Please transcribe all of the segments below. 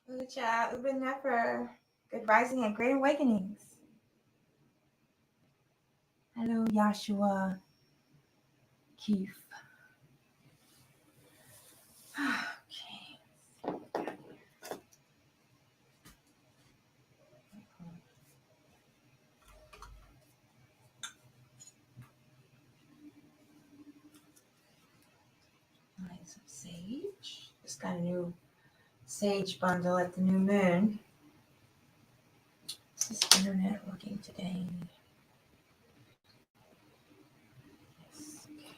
Ucha, Ubenefer. Good rising and great awakenings. Hello, Yashua Keith. Okay. Light some sage. Just got a new sage bundle at the new moon. Is this internet working today? Yes. Okay.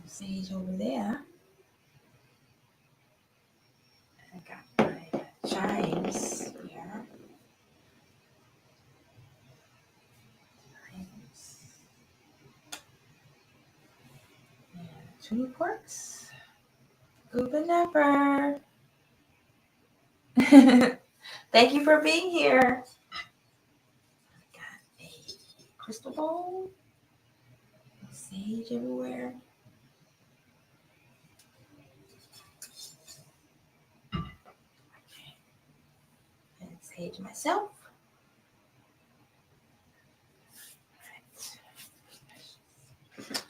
Sage over there. I got my chimes here. Chimes. And tuning forks. Ubenefer. Thank you for being here. I got a crystal bowl. Sage everywhere. Okay. And sage myself.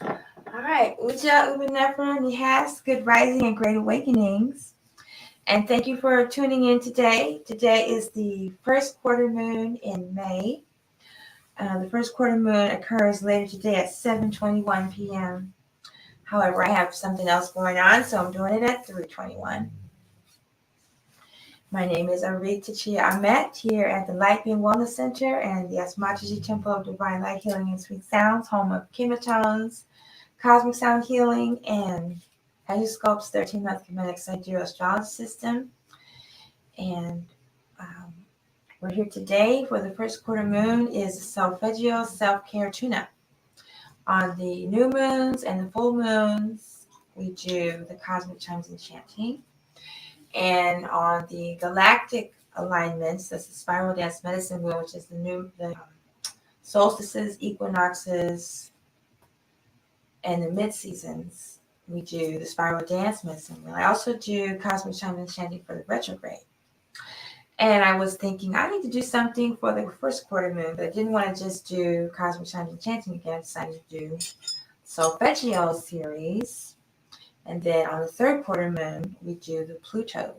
All right. Uja, Ubenefer, Nihas, good rising and great awakenings. And thank you for tuning in today. Today is the first quarter moon in May. The first quarter moon occurs later today at 7:21 p.m. However, I have something else going on, so I'm doing it at 3:21. My name is Arita Chia Ahmet here at the Light Being Wellness Center and the Asmataji Temple of Divine Light Healing and Sweet Sounds, home of chematones, cosmic sound healing, and Agioscope's 13-month kinetic sidereal astrology system. And we're here today for the first quarter moon is Solfeggio self-care tune-up. On the new moons and the full moons, we do the cosmic chimes and chanting. And on the galactic alignments, that's the spiral dance medicine wheel, which is the solstices, equinoxes, and the mid-seasons, we do the spiral dance medicine wheel. I also do cosmic chimes and chanting for the retrograde. And I was thinking, I need to do something for the first quarter moon, but I didn't want to just do cosmic chimes and chanting again. I decided to do Solfeggio series. And then on the third quarter moon, we do the Pluto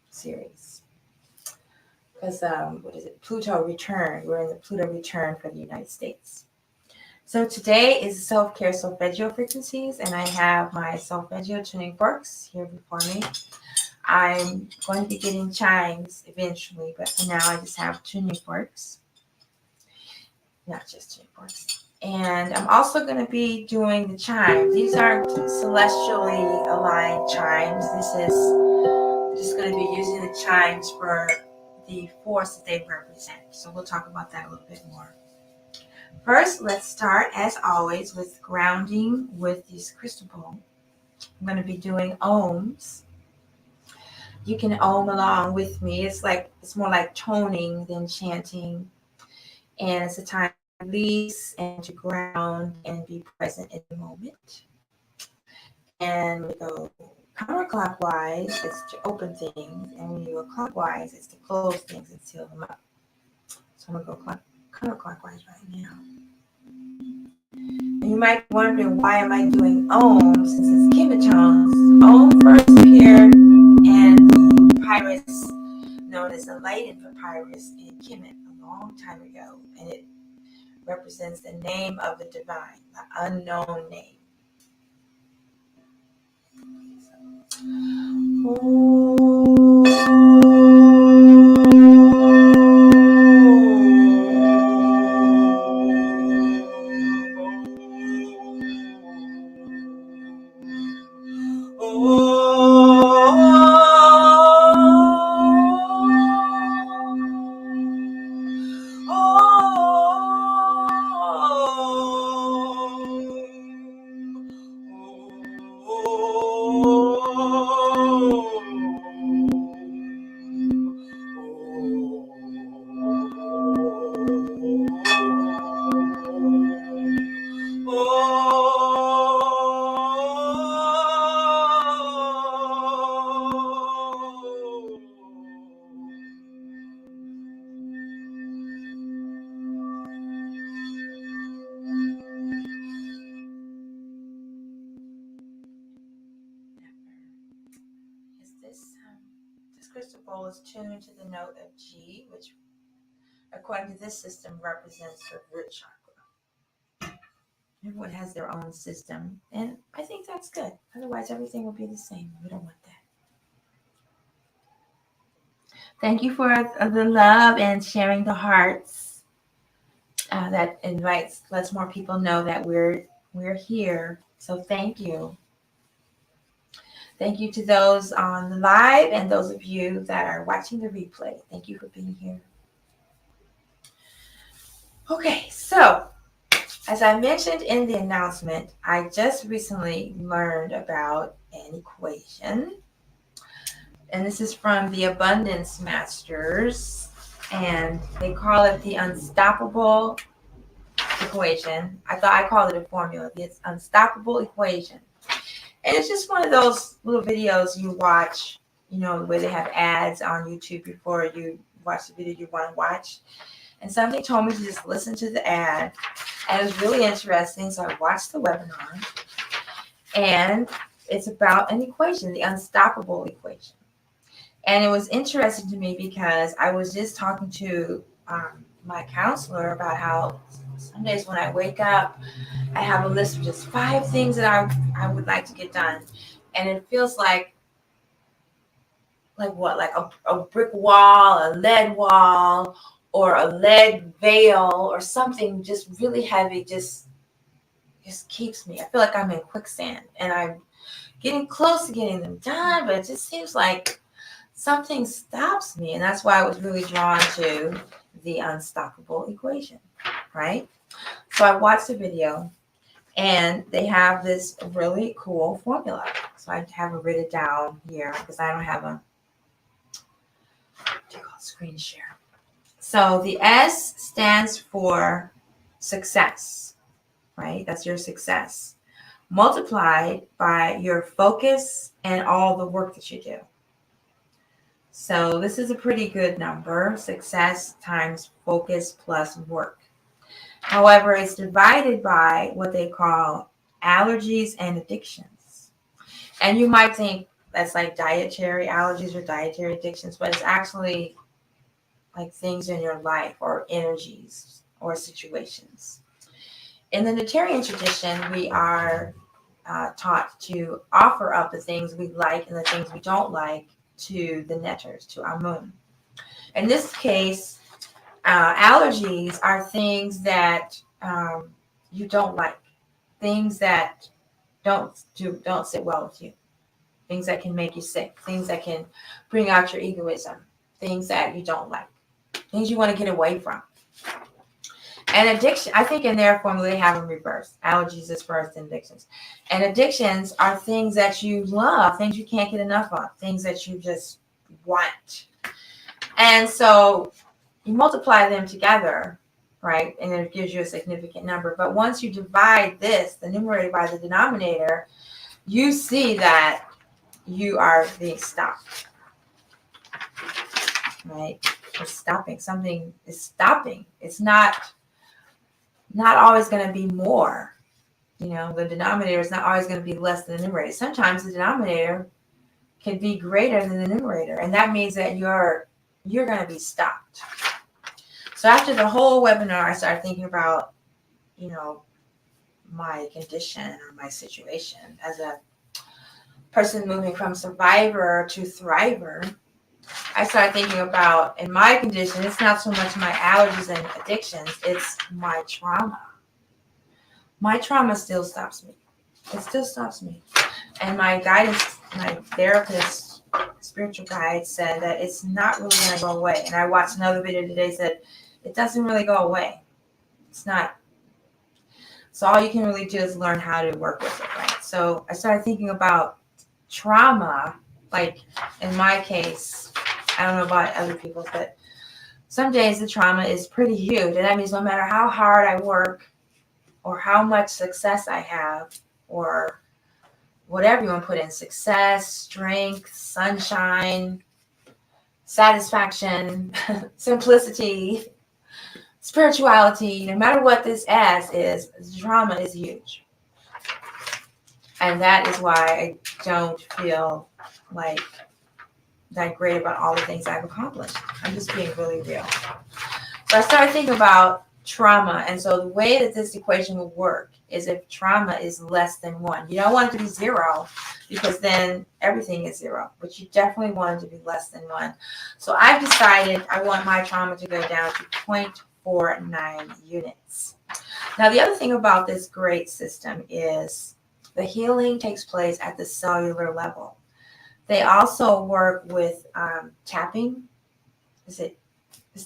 series. Because, Pluto return. We're in the Pluto return for the United States. So today is self-care Solfeggio frequencies, and I have my Solfeggio tuning forks here before me. I'm going to be getting chimes eventually, but for now I just have tuning forks. Not just tuning forks. And I'm also going to be doing the chimes. These aren't celestially aligned chimes. This is just going to be using the chimes for the force that they represent. So we'll talk about that a little bit more. First, let's start, as always, with grounding with this crystal bowl. I'm going to be doing ohms. You can ohm along with me. It's more like toning than chanting. And it's a time to release and to ground and be present in the moment. And we go counterclockwise, it's to open things. And when you go clockwise, it's to close things and seal them up. So I'm going to go counterclockwise right now. And you might be wondering, why am I doing ohms since it's chematones? Ohm first appeared in the papyrus known as the Leiden papyrus in Kemet a long time ago, and it represents the name of the divine, the unknown name. bowl is tuned to the note of G, which according to this system represents the root chakra. Everyone has their own system, and I think that's good. Otherwise, everything will be the same. We don't want that. Thank you for the love and sharing the hearts. That lets more people know that we're here. So thank you. Thank you to those on the live and those of you that are watching the replay. Thank you for being here. Okay, so as I mentioned in the announcement, I just recently learned about an equation. And this is from the Abundance Masters. And they call it the unstoppable equation. I called it a formula. It's unstoppable equation. And it's just one of those little videos you watch, where they have ads on YouTube before you watch the video you want to watch. And somebody told me to just listen to the ad. And it was really interesting. So I watched the webinar. And it's about an equation, the unstoppable equation. And it was interesting to me because I was just talking to my counselor about how some days when I wake up, I have a list of just 5 things that I would like to get done. And it feels like what? Like a brick wall, a lead wall, or a lead veil, or something just really heavy just keeps me. I feel like I'm in quicksand and I'm getting close to getting them done, but it just seems like something stops me. And that's why I was really drawn to the unstoppable equation, right? So I watched the video and they have this really cool formula. So I have it written down here because I don't have a screen share. So the S stands for success, right? That's your success, multiplied by your focus and all the work that you do. So this is a pretty good number, success times focus plus work. However, it's divided by what they call allergies and addictions. And you might think that's like dietary allergies or dietary addictions, but it's actually like things in your life or energies or situations. In the Natarian tradition, we are taught to offer up the things we like and the things we don't like to the netters, to Amun. In this case, allergies are things that you don't like, things that don't sit well with you, things that can make you sick, things that can bring out your egoism, things that you don't like, things you want to get away from. And addiction, I think in their formula they have them reversed. Allergies is first and addictions. And addictions are things that you love, things you can't get enough of, things that you just want. And so you multiply them together, right? And it gives you a significant number. But once you divide this, the numerator by the denominator, you see that you are being stopped, right? It's stopping. Something is stopping. It's not always going to be more. The denominator is not always going to be less than the numerator. Sometimes the denominator can be greater than the numerator, and that means that you're going to be stopped. So after the whole webinar, I started thinking about, my condition or my situation as a person moving from survivor to thriver. I started thinking about, in my condition, it's not so much my allergies and addictions, it's my trauma. My trauma still stops me. It still stops me. And my guidance, my therapist, spiritual guide said that it's not really going to go away. And I watched another video today that said it doesn't really go away. It's not. So all you can really do is learn how to work with it, right? So I started thinking about trauma, like in my case, I don't know about other people's, but some days the trauma is pretty huge. And that means no matter how hard I work or how much success I have or whatever you want to put in, success, strength, sunshine, satisfaction, simplicity, spirituality, no matter what this S is, drama is huge. And that is why I don't feel like that great about all the things I've accomplished. I'm just being really real. So I started thinking about trauma. And so the way that this equation will work is if trauma is less than 1. You don't want it to be 0 because then everything is 0. But you definitely want it to be less than 1. So I've decided I want my trauma to go down to 0.49 units. Now, the other thing about this great system is the healing takes place at the cellular level. They also work with tapping. It's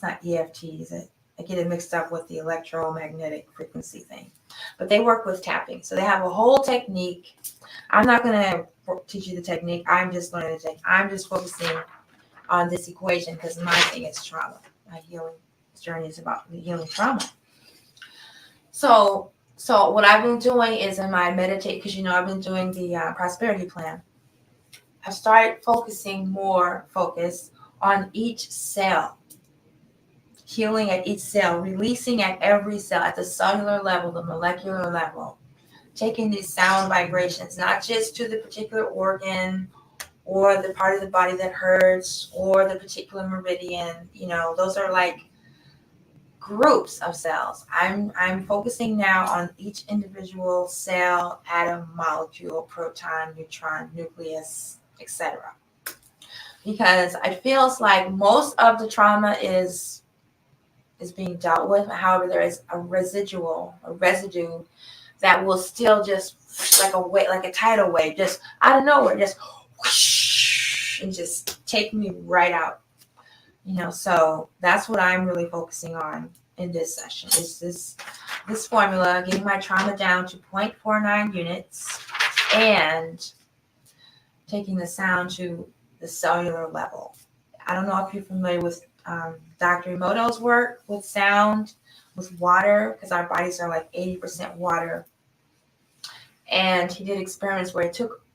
not EFT, is it? I get it mixed up with the electromagnetic frequency thing. But they work with tapping. So they have a whole technique. I'm not going to teach you the technique. I'm just focusing on this equation because my thing is trauma. My healing journey is about the healing trauma. So what I've been doing is in my meditate, because I've been doing the prosperity plan. I've started focusing on each cell, healing at each cell, releasing at every cell, at the cellular level, the molecular level, taking these sound vibrations, not just to the particular organ or the part of the body that hurts or the particular meridian. Those are like groups of cells. I'm focusing now on each individual cell, atom, molecule, proton, neutron, nucleus, etc. Because I feel like most of the trauma is being dealt with. However, there is a residue that will still just like a tidal wave, just out of nowhere, just whoosh, and just take me right out. So that's what I'm really focusing on in this session. Is this formula, getting my trauma down to 0.49 units and taking the sound to the cellular level. I don't know if you're familiar with Dr. Emoto's work with sound, with water, because our bodies are like 80% water. And he did experiments where he took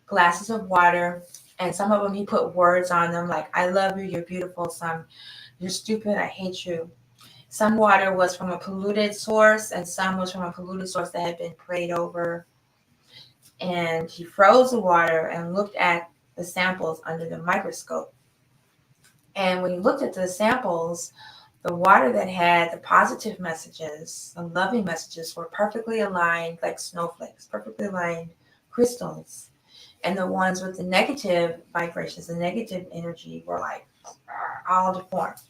glasses of water, and some of them he put words on them like, I love you, you're beautiful, some, you're stupid, I hate you. Some water was from a polluted source, and some was from a polluted source that had been prayed over. And he froze the water and looked at the samples under the microscope. And when he looked at the samples, the water that had the positive messages, the loving messages, were perfectly aligned like snowflakes, perfectly aligned crystals. And the ones with the negative vibrations, the negative energy, were like all deformed.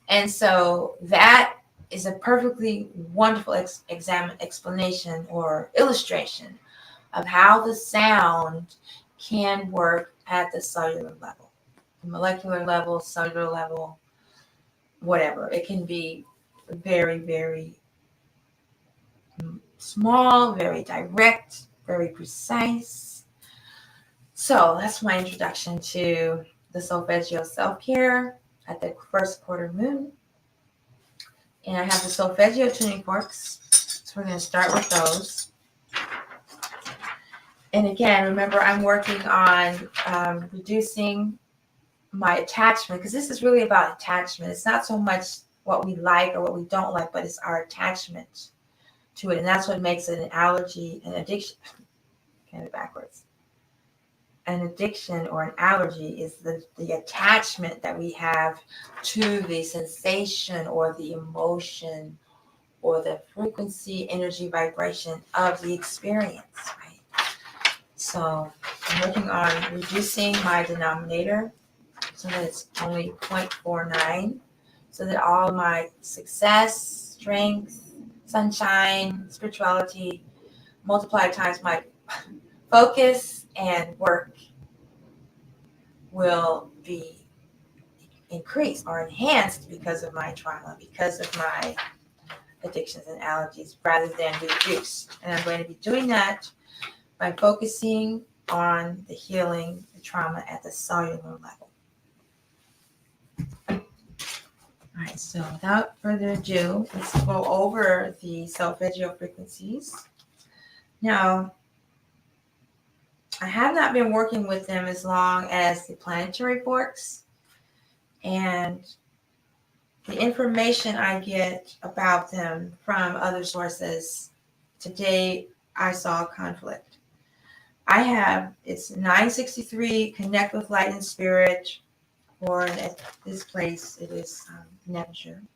And so that is a perfectly wonderful explanation or illustration of how the sound can work at the cellular level, the molecular level, cellular level, whatever. It can be very, very small, very direct, very precise. So that's my introduction to the Solfeggio self-care at the first quarter moon. And I have the Solfeggio tuning forks. So we're going to start with those. And again, remember, I'm working on reducing my attachment, because this is really about attachment. It's not so much what we like or what we don't like, but it's our attachment to it. And that's what makes it an allergy, an addiction. Kind of backwards. An addiction or an allergy is the attachment that we have to the sensation or the emotion or the frequency, energy, vibration of the experience, right? So I'm working on reducing my denominator so that it's only 0.49, so that all my success, strength, sunshine, spirituality multiplied times my focus and work will be increased or enhanced because of my trauma, because of my addictions and allergies, rather than reduced. And I'm going to be doing that by focusing on the healing, the trauma at the cellular level. All right, so without further ado, let's go over the Solfeggio frequencies. Now, I have not been working with them as long as the planetary forks, and the information I get about them from other sources, today I saw conflict. I have, it's 963, Connect with Light and Spirit, or at this place, it is Neptune.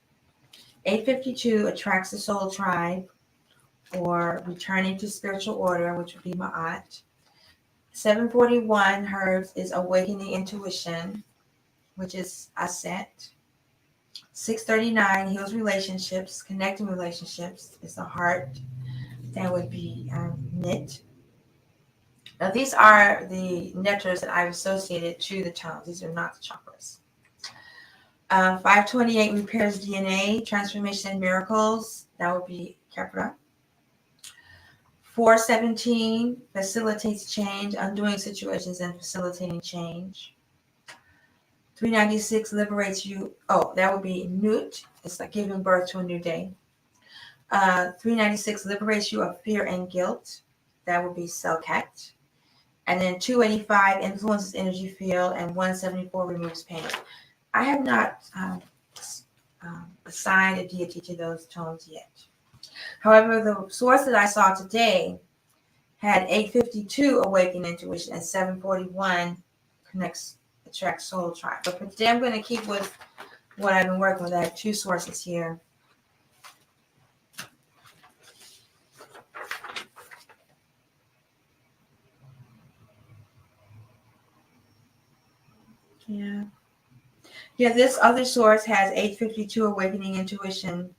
852, Attracts the Soul Tribe, or Returning to Spiritual Order, which would be Ma'at. 741, Herbs, is Awakening Intuition, which is Aset. 639, Heals Relationships, Connecting Relationships, is the Heart. That would be Knit. Now, these are the nectars that I've associated to the tones. These are not the chakras. 528, Repairs DNA, Transformation and Miracles. That would be Chakra. 417, Facilitates Change, Undoing Situations and Facilitating Change. 396, Liberates You. Oh, that would be Nut. It's like giving birth to a new day. 396, Liberates You of Fear and Guilt. That would be Selkat. And then 285, Influences Energy Field, and 174, Removes Pain. I have not assigned a deity to those tones yet. However, the source that I saw today had 852, Awaken Intuition, and 741, Attract Soul Tribe. But for today, I'm going to keep with what I've been working with. I have two sources here. Yeah, this other source has 852, Awakening Intuition,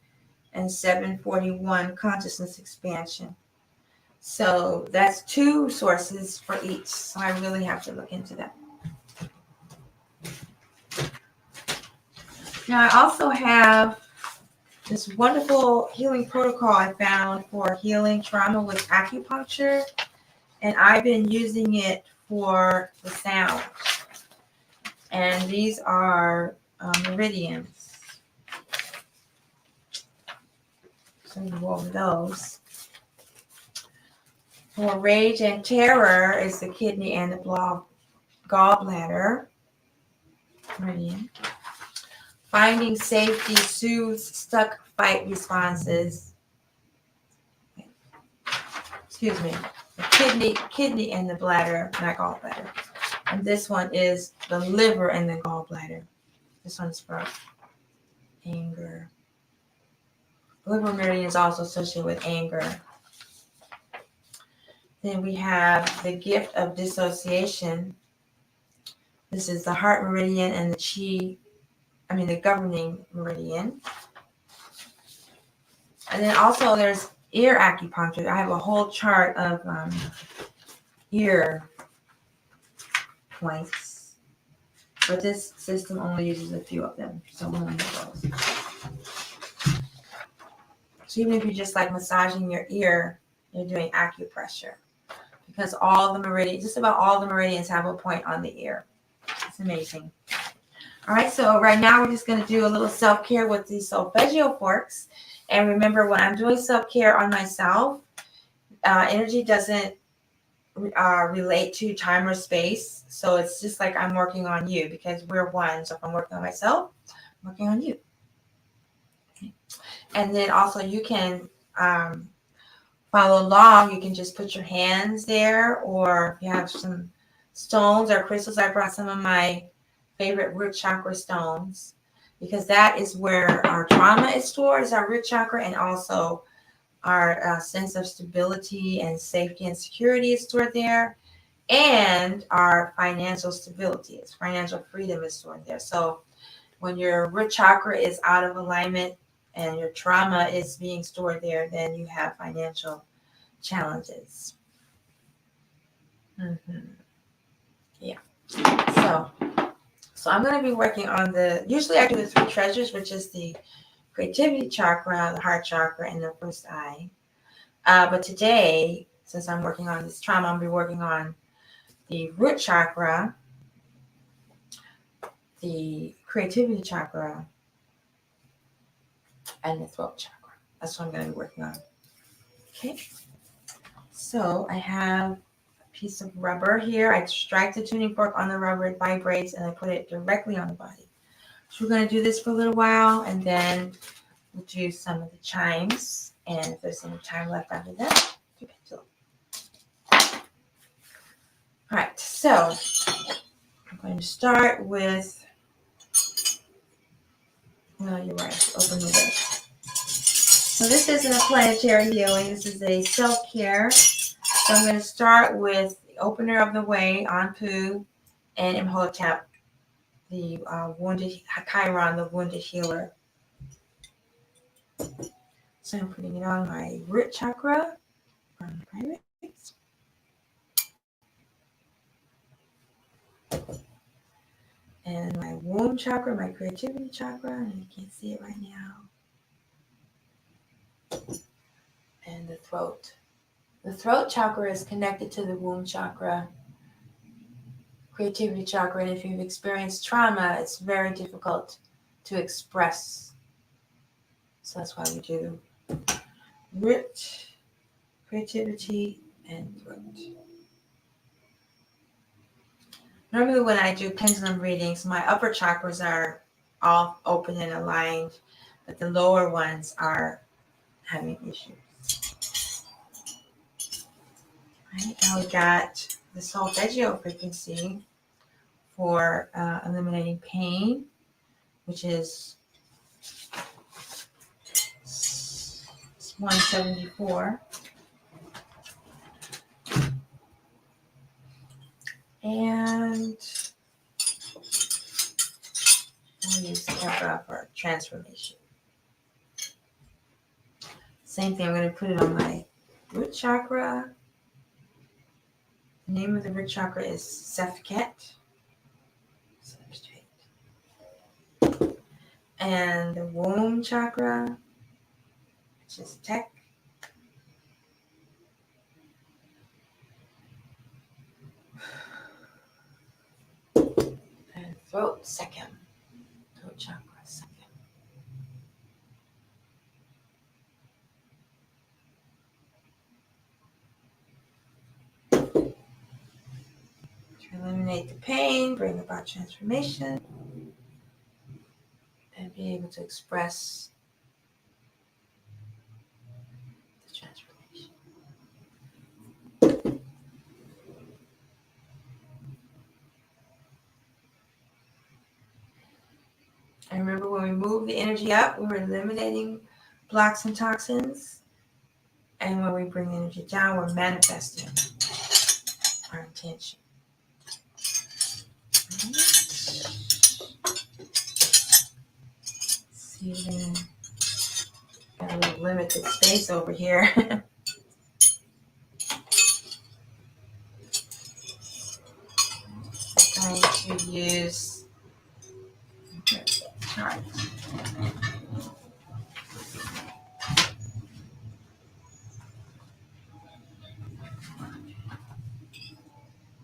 and 741, Consciousness Expansion. So that's two sources for each. So I really have to look into that. Now, I also have this wonderful healing protocol I found for healing trauma with acupuncture, and I've been using it for the sound. And these are meridians. So you go over those. For rage and terror is the kidney and the gallbladder. Meridian. Finding safety soothes stuck fight responses. Excuse me. The kidney and the bladder, not gallbladder. And this one is the liver and the gallbladder. This one's for anger. Liver meridian is also associated with anger. Then we have the gift of dissociation. This is the heart meridian and the governing meridian. And then also there's ear acupuncture. I have a whole chart of ear points, but this system only uses a few of them, so we only have those. So even if you're just like massaging your ear, you're doing acupressure, because just about all the meridians have a point on the ear. It's amazing. All right, so right now we're just going to do a little self-care with these Solfeggio forks. And remember, when I'm doing self-care on myself, energy doesn't relate to time or space. So it's just like I'm working on you, because we're one. So if I'm working on myself, I'm working on you. Okay. And then also you can follow along. You can just put your hands there, or if you have some stones or crystals. I brought some of my favorite root chakra stones, because that is where our trauma is stored, is our root chakra, and also our sense of stability and safety and security is stored there, and our financial stability, financial freedom is stored there. So when your root chakra is out of alignment and your trauma is being stored there, then you have financial challenges. Yeah. So I'm going to be working on usually I do the three treasures, which is the creativity chakra, the heart chakra, and the first eye. But today, since I'm working on this trauma, I'm going to be working on the root chakra, the creativity chakra, and the throat chakra. That's what I'm going to be working on. Okay. So I have piece of rubber here. I strike the tuning fork on the rubber, it vibrates, and I put it directly on the body. So we're going to do this for a little while, and then we'll do some of the chimes. And if there's any time left after that, do pendulum. All right, so I'm going to start with, well, you're right, open the way. So this isn't a planetary healing, this is a self-care. So I'm going to start with the opener of the way, Anpu, and Imhotep, the wounded, Chiron, the wounded healer. So I'm putting it on my root chakra, on the primary. And my womb chakra, my creativity chakra, and you can't see it right now. And the throat. The throat chakra is connected to the womb chakra, creativity chakra, and if you've experienced trauma, it's very difficult to express. So that's why we do root, creativity, and throat. Normally when I do pendulum readings, my upper chakras are all open and aligned, but the lower ones are having issues. Right, now we got the Solfeggio frequency for eliminating pain, which is 174. And we'll use Chakra for transformation. Same thing, I'm going to put it on my root chakra. The name of the root chakra is Sefket. And the womb chakra, which is Tek. And throat, Sekhem. Throat chakra, Sekhem. To eliminate the pain, bring about transformation, and be able to express the transformation. I remember when we moved the energy up, we were eliminating blocks and toxins. And when we bring the energy down, we're manifesting our intention. Right. See, then got a little limited space over here. I'm going to use chart.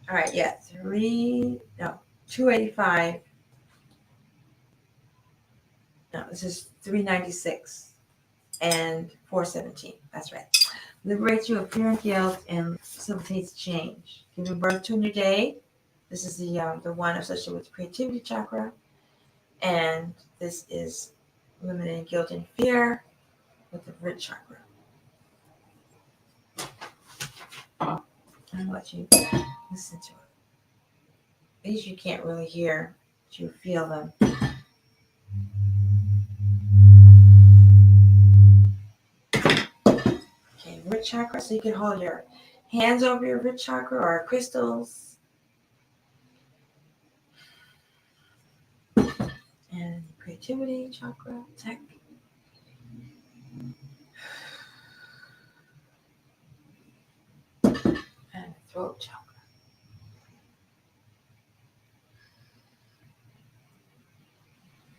All right, yeah, 285. No, this is 396 and 417. That's right. Liberates you of fear and guilt and facilitates change. Giving birth to a new day. This is the one associated with the creativity chakra. And this is eliminating guilt and fear with the root chakra. I'll let you listen to it. These you can't really hear, but you feel them. Okay, root chakra. So you can hold your hands over your root chakra or crystals. And creativity chakra, Tek. And throat chakra.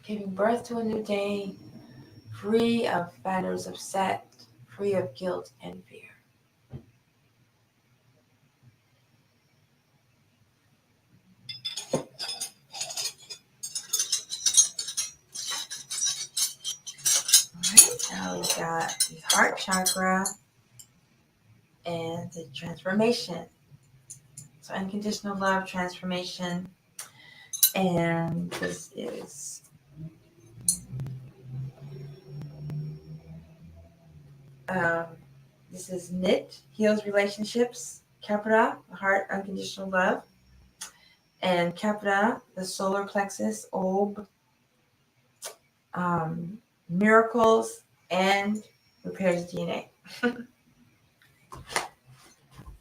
Giving birth to a new day, free of fetters of set, free of guilt and fear. Alright, now we've got the heart chakra and the transformation. So unconditional love, transformation. And this is Knit, heals relationships, Chakra, the heart, unconditional love, and Chakra, the solar plexus, Ob, miracles, and repairs DNA.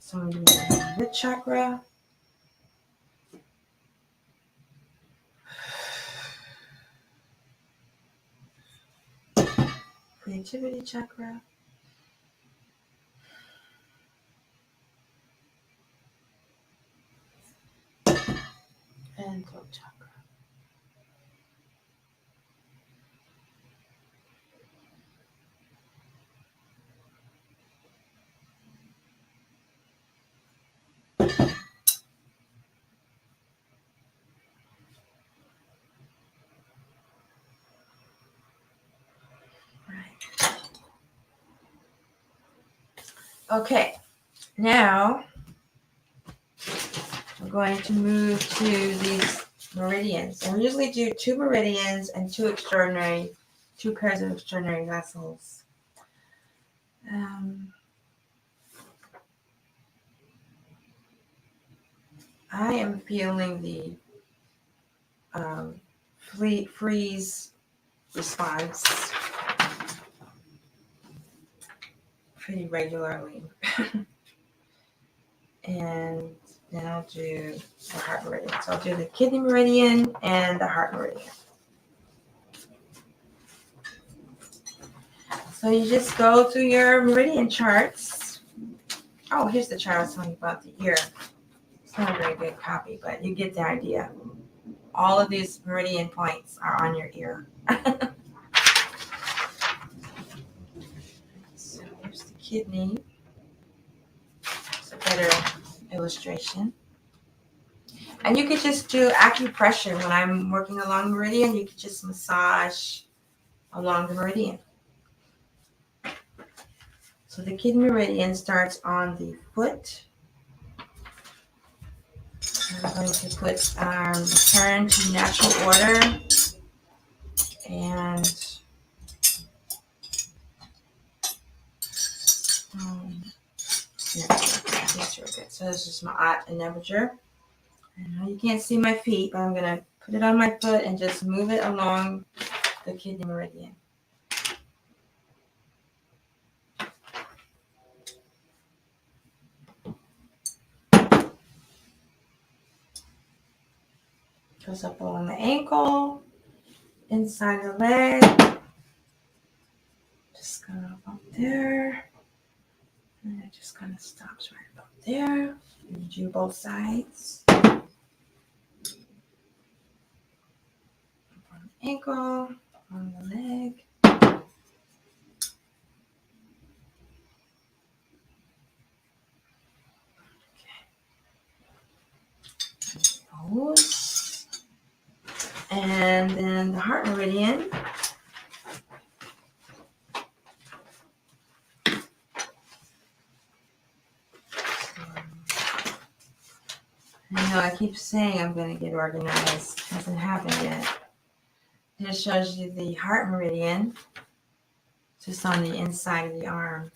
So I'm doing the root chakra, creativity chakra, and throat chakra. Okay, now we're going to move to these meridians. And we usually do 2 meridians and 2 pairs of extraordinary vessels. I am feeling the freeze response pretty regularly. And then I'll do the heart meridian. So I'll do the kidney meridian and the heart meridian. So you just go through your meridian charts. Oh, here's the chart I was telling you about the ear. It's not a very good copy, but you get the idea. All of these meridian points are on your ear. So here's the kidney. It's a better illustration. And you could just do acupressure. When I'm working along the meridian, you could just massage along the meridian. So the kidney meridian starts on the foot. I'm going to put return to natural order, and just real good. So this is my At and Nebuchadnezzar. I know you can't see my feet, but I'm going to put it on my foot and just move it along the kidney meridian. Goes up along the ankle, inside the leg. Just kind of up there. And it just kind of stops right about there. And do both sides. Up on the ankle, on the leg. Those. And then the heart meridian. I know I keep saying I'm going to get organized. It hasn't happened yet. It shows you the heart meridian, just on the inside of the arm.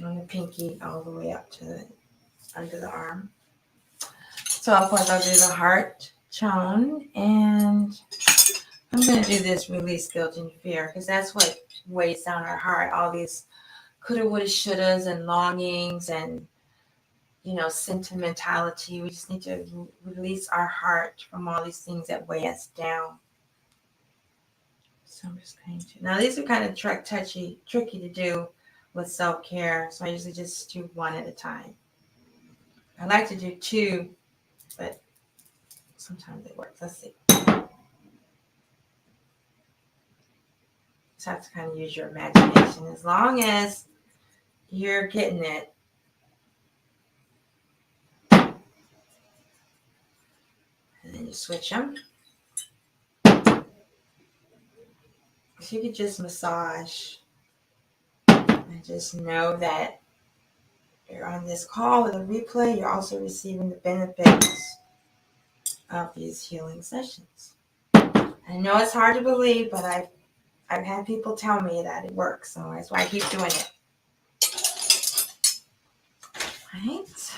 On the pinky all the way up to the under the arm. So of course I'll do the heart chone, and I'm going to do this release guilt and fear, because that's what weighs down our heart. All these coulda, woulda, shouldas, and longings, and sentimentality. We just need to release our heart from all these things that weigh us down. So I'm just going to. Now these are kind of tricky to do with self-care, so I usually just do one at a time. I like to do 2, but sometimes it works. Let's see. Just have to kind of use your imagination. As long as you're getting it. And then you switch them. So you could just massage. And just know that you're on this call with a replay. You're also receiving the benefits of these healing sessions. I know it's hard to believe, but I've had people tell me that it works, so that's why I keep doing it. Right.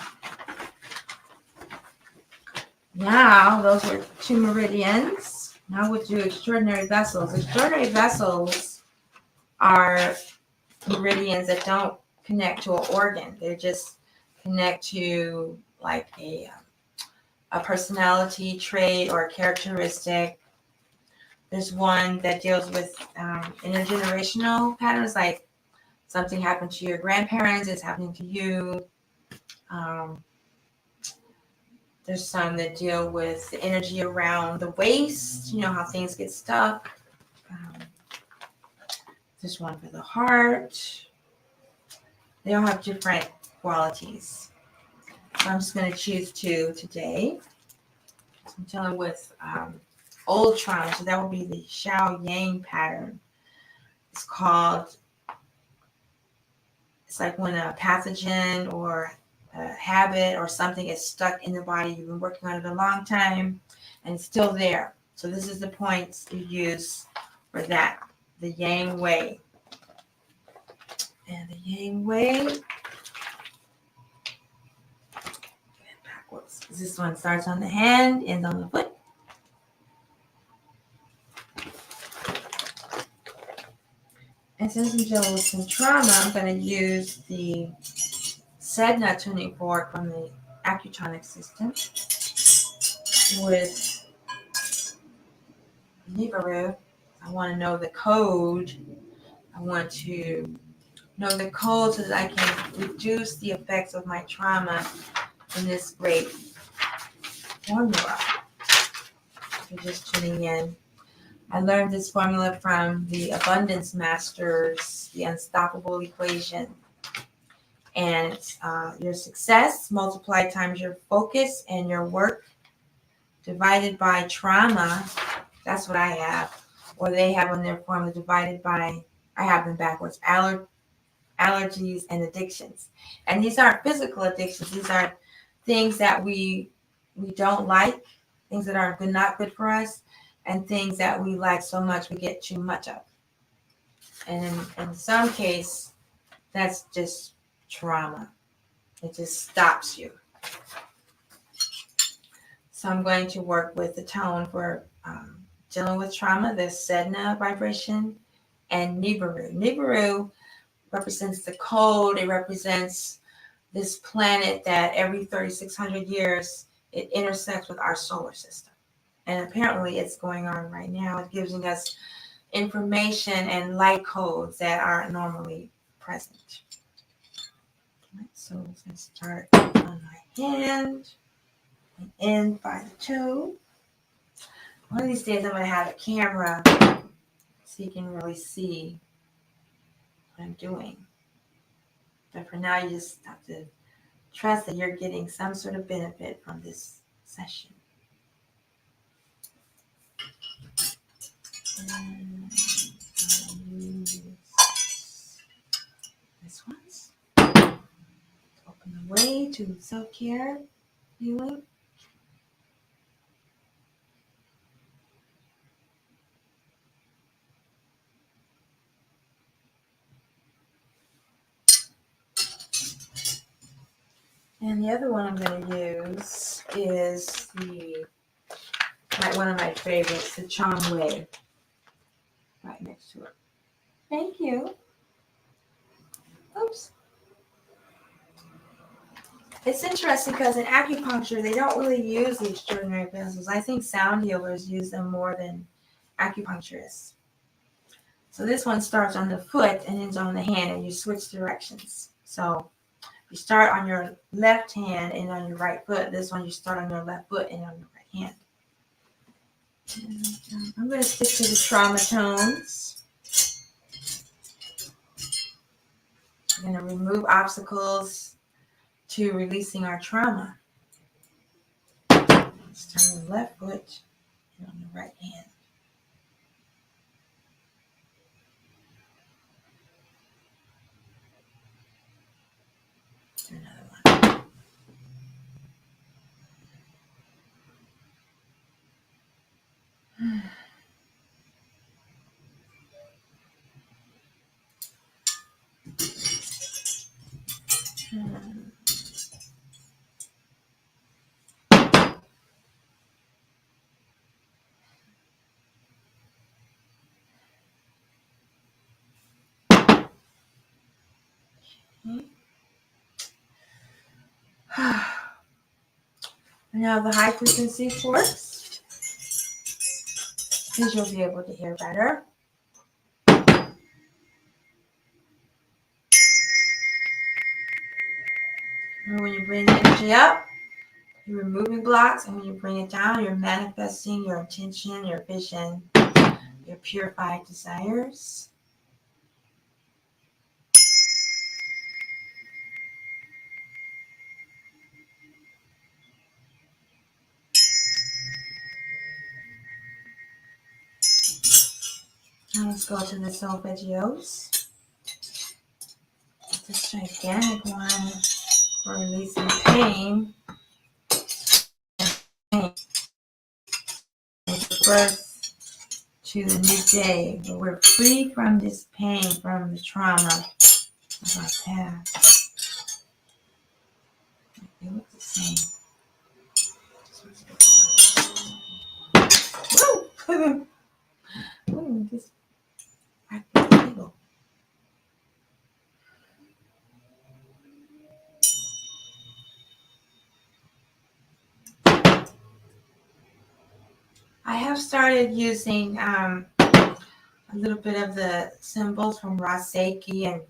Now, those were 2 meridians. Now we'll do extraordinary vessels. Extraordinary vessels are meridians that don't connect to an organ. They just connect to like a personality trait or a characteristic. There's one that deals with intergenerational patterns, like something happened to your grandparents, it's happening to you. There's some that deal with the energy around the waist, you know, how things get stuck. There's one for the heart. They all have different qualities. So I'm just going to choose 2 today. So I'm dealing with old trauma, so that would be the Xiao Yang pattern. It's called, it's like when a pathogen or a habit or something is stuck in the body. You've been working on it a long time and it's still there. So this is the points you use for that, the Yang Way. And the Yang Way, backwards. This one starts on the hand, ends on the foot. And since I'm dealing with some trauma, I'm going to use the Sedna tuning fork from the Acupuncture system with Nibiru. I want to know the code. I want to know the code so that I can reduce the effects of my trauma in this great formula. If you're just tuning in, I learned this formula from the Abundance Masters, the Unstoppable Equation. And it's your success multiplied times your focus and your work divided by trauma. That's what I have. Or they have on their formula divided by, I have them backwards, allergies and addictions. And these aren't physical addictions. These are things that we don't like, things that are not good for us, and things that we like so much we get too much of. And in some case, that's just trauma. It just stops you. So I'm going to work with the tone for dealing with trauma, the Sedna vibration, and Nibiru. Nibiru represents the code. It represents this planet that every 3,600 years, it intersects with our solar system. And apparently it's going on right now. It's giving us information and light codes that aren't normally present. Right, so I'm going to start on my hand and end by the toe. One of these days I'm going to have a camera so you can really see what I'm doing. But for now, you just have to trust that you're getting some sort of benefit from this session. And I'll use this one's to open the way to self-care healing. And the other one I'm going to use is one of my favorites, the Chong Wei, right next to it. Thank you. Oops. It's interesting because in acupuncture, they don't really use the extraordinary vessels. I think sound healers use them more than acupuncturists. So this one starts on the foot and ends on the hand, and you switch directions. So you start on your left hand and on your right foot. This one you start on your left foot and on your right hand. And, I'm going to stick to the trauma tones. I'm going to remove obstacles to releasing our trauma. Start on the left foot and on the right hand. Do another one. Okay. Now the high frequency force, because you'll be able to hear better. And when you bring the energy up, you're removing blocks, and when you bring it down, you're manifesting your intention, your vision, your purified desires. Now let's go to the Solfeggios. This gigantic one for releasing pain. Birth to the new day, but we're free from this pain, from the trauma of our past. They look the same. Woo! Ooh, this table. I have started using a little bit of the symbols from Raseki and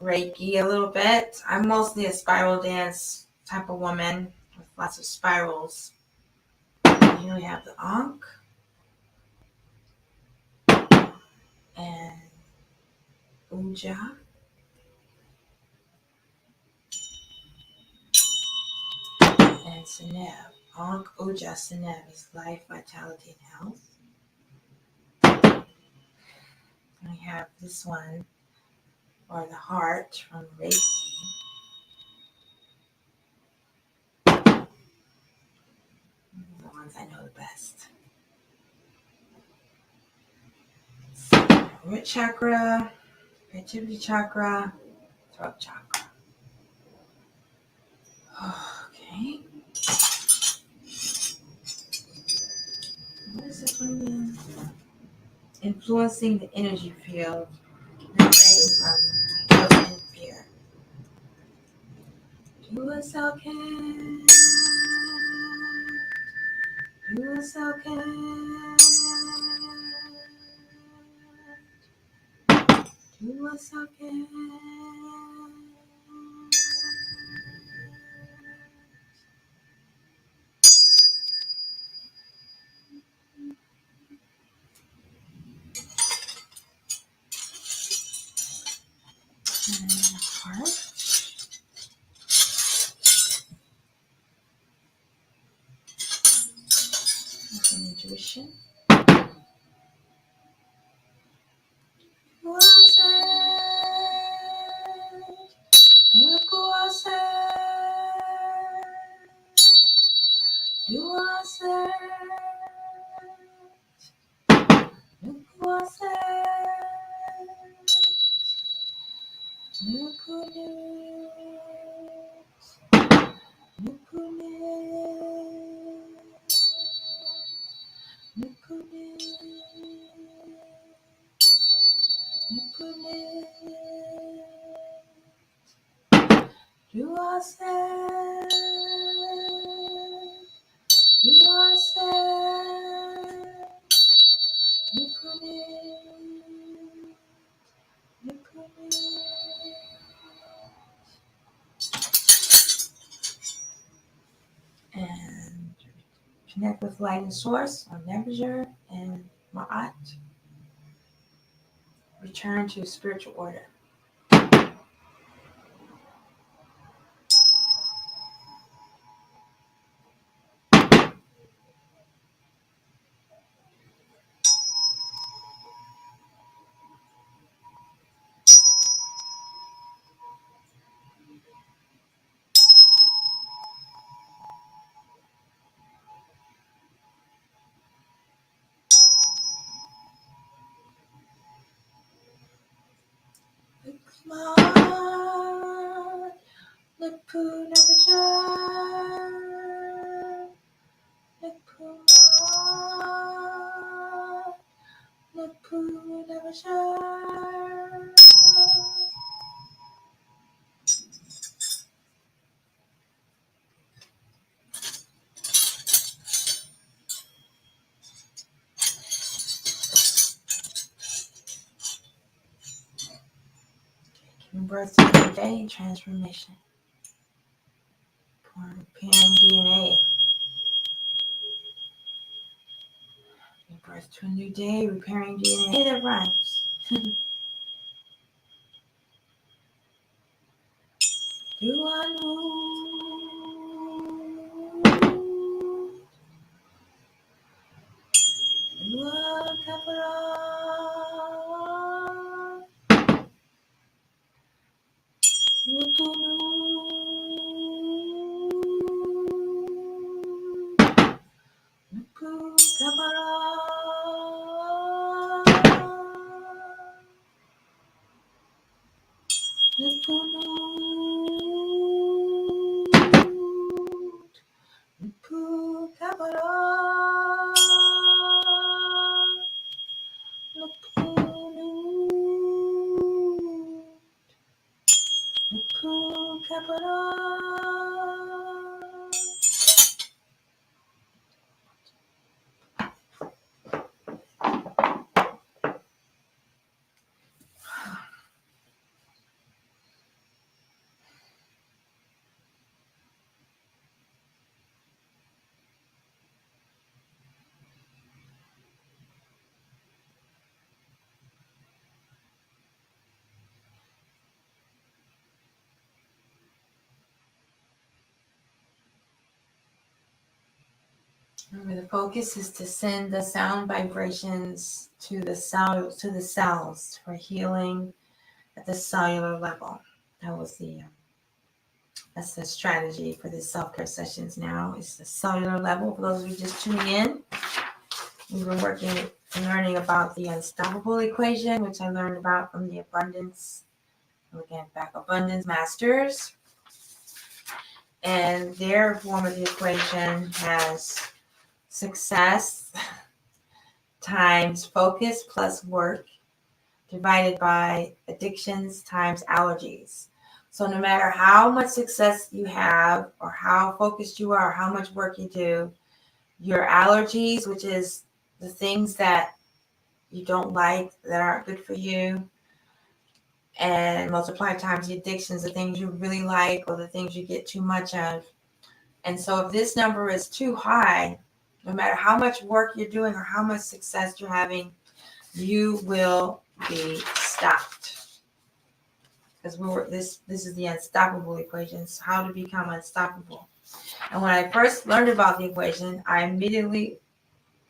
Reiki a little bit. I'm mostly a spiral dance type of woman with lots of spirals. Here we have the Ankh and Uja. And Senev. Ankh, Uja, Senev is life, vitality, and health. And we have this one, or the heart from Reiki. The ones I know the best. Root chakra, creativity chakra, throat chakra. Okay. What is this one again? Influencing the energy field. Liberating from guilt and fear. Do as thou can. Do as thou can. Do as thou can. And heart. With an intuition. And connect with light and source on Nebuchadnezzar and Ma'at. Return to spiritual order. Birth to a new day, transformation. Repairing DNA. Give birth to a new day, repairing DNA. Hey, that rhymes. Do I know? Do I Remember, the focus is to send the sound vibrations to the cells for healing at the cellular level. That's the strategy for the self-care sessions now. It's the cellular level. For those of you just tuning in, we've been working and learning about the unstoppable equation, which I learned about from the abundance masters. And their form of the equation has success times focus plus work divided by addictions times allergies. So no matter how much success you have or how focused you are or how much work you do, your allergies, which is the things that you don't like that aren't good for you, and multiply times the addictions, the things you really like or the things you get too much of. And so if this number is too high, no matter how much work you're doing or how much success you're having, you will be stopped. Because this is the unstoppable equations, how to become unstoppable. And when I first learned about the equation, I immediately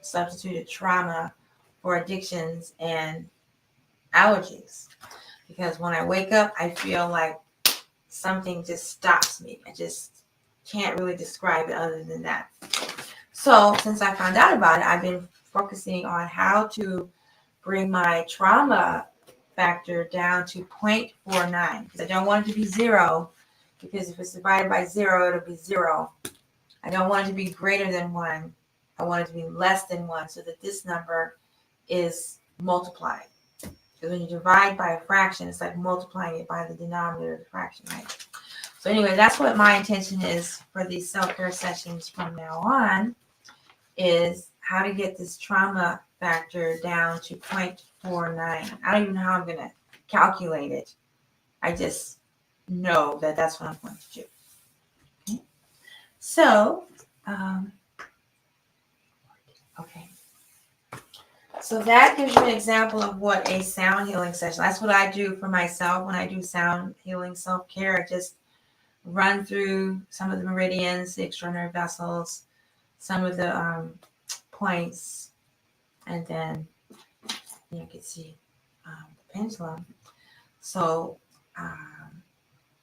substituted trauma for addictions and allergies. Because when I wake up, I feel like something just stops me. I just can't really describe it other than that. So since I found out about it, I've been focusing on how to bring my trauma factor down to 0.49 because I don't want it to be 0, because if it's divided by 0, it'll be 0. I don't want it to be greater than 1. I want it to be less than 1 so that this number is multiplied. Because when you divide by a fraction, it's like multiplying it by the denominator of the fraction, right? So anyway, that's what my intention is for these self-care sessions from now on, is how to get this trauma factor down to 0.49. I don't even know how I'm going to calculate it. I just know that that's what I'm going to do. Okay. So, okay. So that gives you an example of what a sound healing session. That's what I do for myself when I do sound healing self-care. I just run through some of the meridians, the extraordinary vessels, some of the points, and then you can see the pendulum. So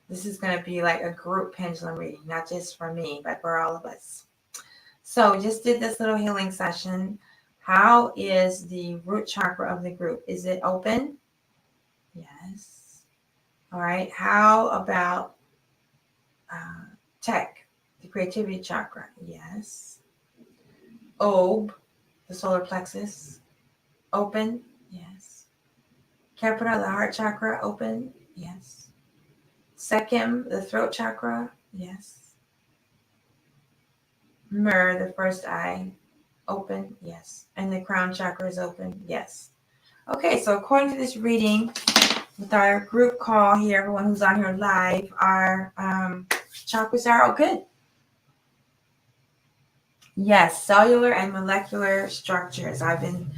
this is going to be like a group pendulum reading, not just for me, but for all of us. So just did this little healing session. How is the root chakra of the group? Is it open? Yes. All right. How about tech, the creativity chakra? Yes. Ob, the solar plexus, open? Yes. Capra, the heart chakra, open? Yes. Second, the throat chakra? Yes. Mer, the first eye, open? Yes. And the crown chakra is open? Yes. Okay, so according to this reading, with our group call here, everyone who's on here live, our chakras are all good. Yes, cellular and molecular structures. I've been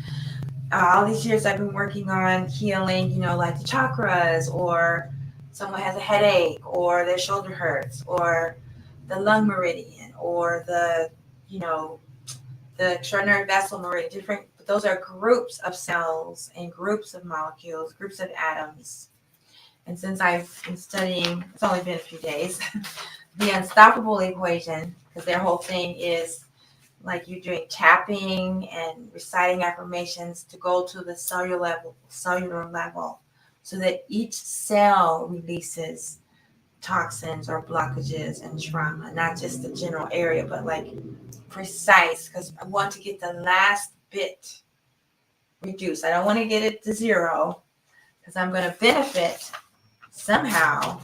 all these years I've been working on healing, like the chakras, or someone has a headache, or their shoulder hurts, or the lung meridian, or the extraordinary vessel meridian. Different. Those are groups of cells and groups of molecules, groups of atoms. And since I've been studying, it's only been a few days, the unstoppable equation, because their whole thing is like you're doing tapping and reciting affirmations to go to the cellular level, so that each cell releases toxins or blockages and trauma, not just the general area, but like precise, because I want to get the last bit reduced. I don't want to get it to zero, because I'm going to benefit somehow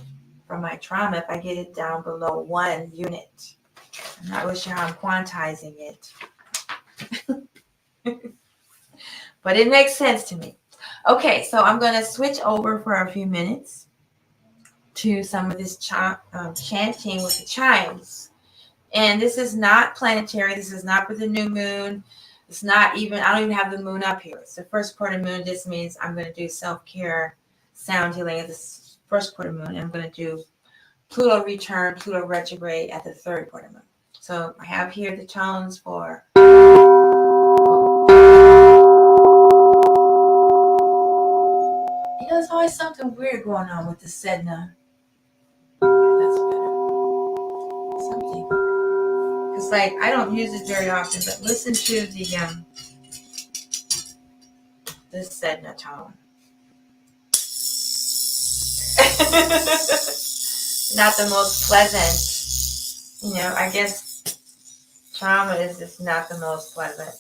from my trauma if I get it down below 1 unit. I'm not really sure how I'm quantizing it. But it makes sense to me. Okay, so I'm going to switch over for a few minutes to some of this chanting with the chimes. And this is not planetary. This is not for the new moon. It's not even, I don't even have the moon up here. It's the first quarter moon. This means I'm going to do self-care sound healing at the first quarter moon. And I'm going to do Pluto return, Pluto retrograde at the third quarter moon. So I have here the tones for. There's always something weird going on with the Sedna. That's better. Something. Because I don't use it very often, but listen to the Sedna tone. Not the most pleasant. I guess trauma is just not the most pleasant,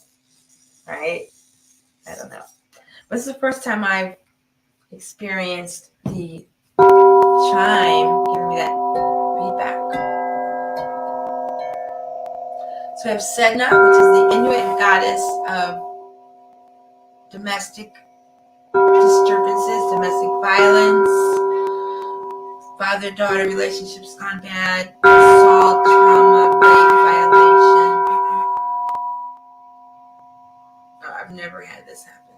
right? I don't know. But this is the first time I've experienced the chime giving me that feedback. So we have Sedna, which is the Inuit goddess of domestic disturbances, domestic violence, father-daughter relationships gone bad, assault, trauma, rape, violation. Oh, I've never had this happen.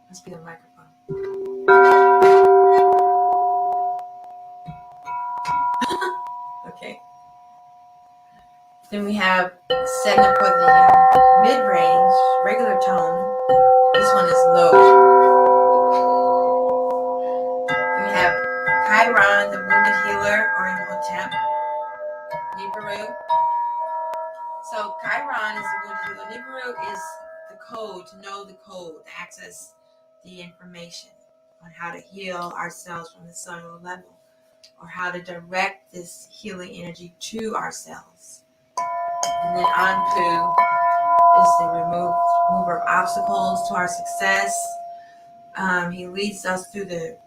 Must be the microphone. Okay. Then we have Sedna for the mid-range, regular tone. This one is low. We have Chiron, the wounded healer, or Imhotep, Nibiru. So Chiron is the wounded healer. Nibiru is the code, to know the code, to access the information on how to heal ourselves from the cellular level, or how to direct this healing energy to our cells. And then Anpu is the remover of obstacles to our success. He leads us to the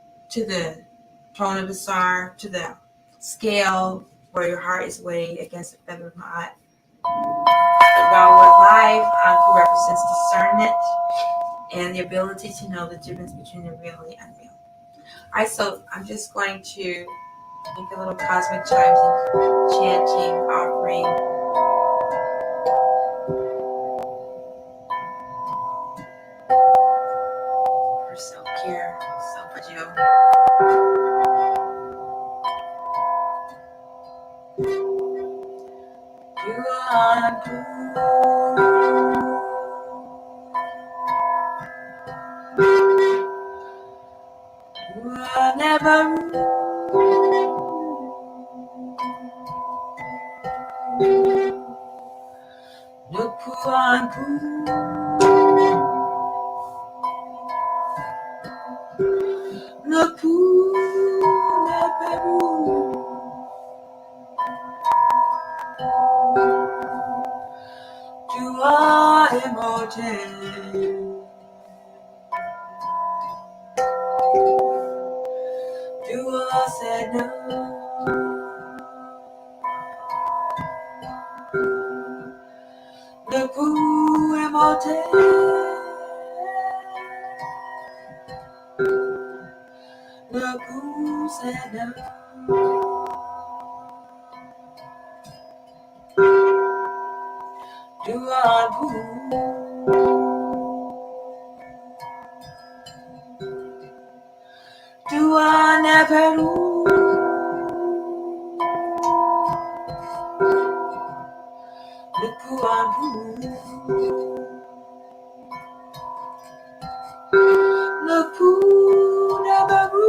throne of Asar, to the scale where your heart is weighed against the feather of Ma'at. While we're alive, Anpu represents discernment and the ability to know the difference between the real and the unreal. All right, so I'm just going to make a little cosmic chimes and chanting offering. For self-care, Solfeggio. You are good. You are never look who I'm look who never you are immortal. You are said no. Le pou immortel. Look who said no. Do I boo? Do I never do? Look who I boo. Look who never boo.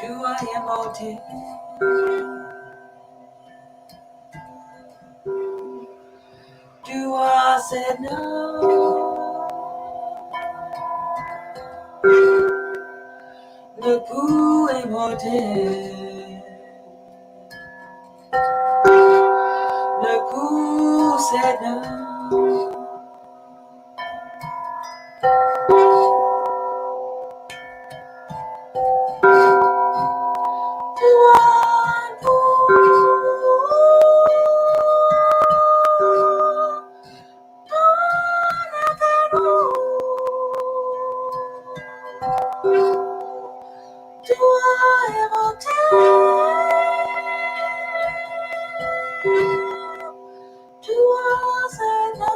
Do I emote? Do I said no? Look who emoted. Look who said no. Do I do I ever tell? Do I say no?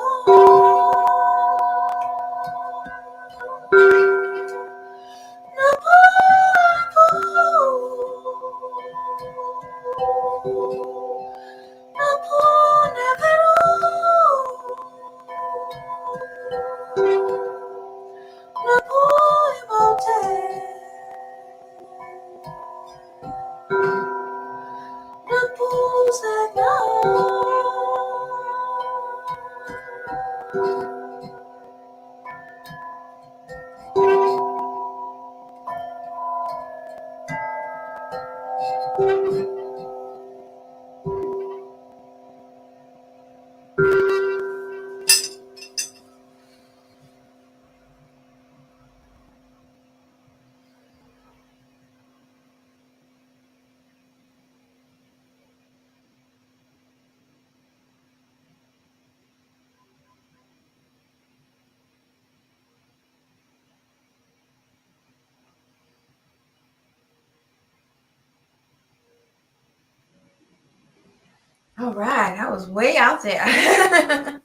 All right, I was way out there.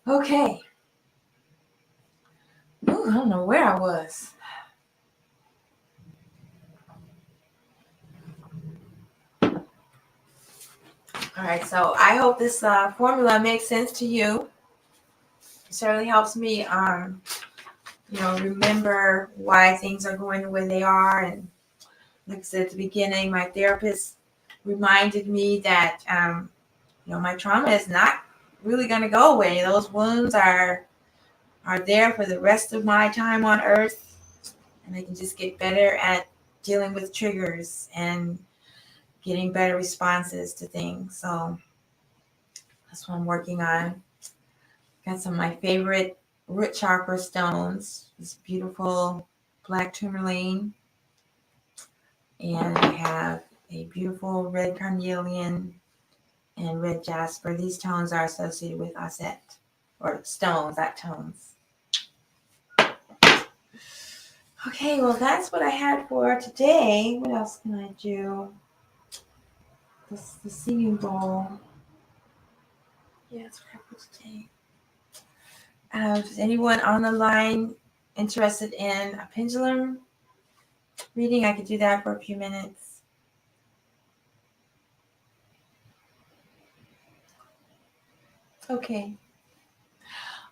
Okay. Ooh, I don't know where I was. All right, so I hope this formula makes sense to you. It certainly helps me, remember why things are going the way they are. And like I said at the beginning, my therapist reminded me that, my trauma is not really going to go away. Those wounds are there for the rest of my time on Earth, and I can just get better at dealing with triggers and getting better responses to things. So that's what I'm working on. Got some of my favorite root chakra stones. This beautiful black tourmaline. And I have a beautiful red carnelian and red jasper. These tones are associated with Aset, or stones, not tones. Okay, well, that's what I had for today. What else can I do? The singing bowl. Yeah, that's what I put today. Is anyone on the line interested in a pendulum reading? I could do that for a few minutes. Okay.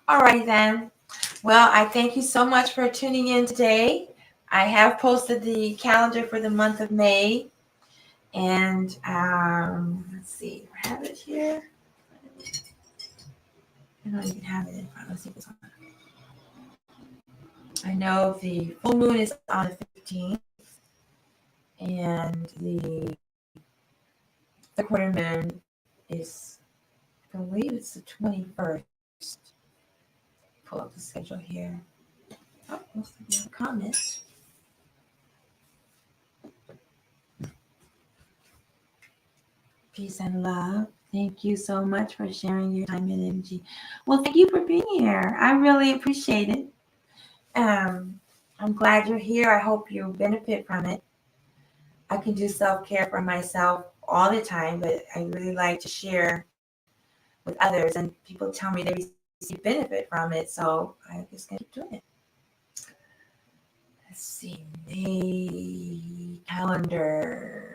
All right, then. Well, I thank you so much for tuning in today. I have posted the calendar for the month of May. And let's see, I have it here. I don't even have it in front. Let's see if it's on. I know the full moon is on the 15th, and the quarter moon is, I believe it's the 21st. Pull up the schedule here. Oh, looks like we have a comment. Peace and love. Thank you so much for sharing your time and energy. Well, thank you for being here. I really appreciate it. I'm glad you're here. I hope you benefit from it. I can do self-care for myself all the time, but I really like to share with others, and people tell me they receive benefit from it, so I'm just gonna keep doing it. Let's see, May calendar.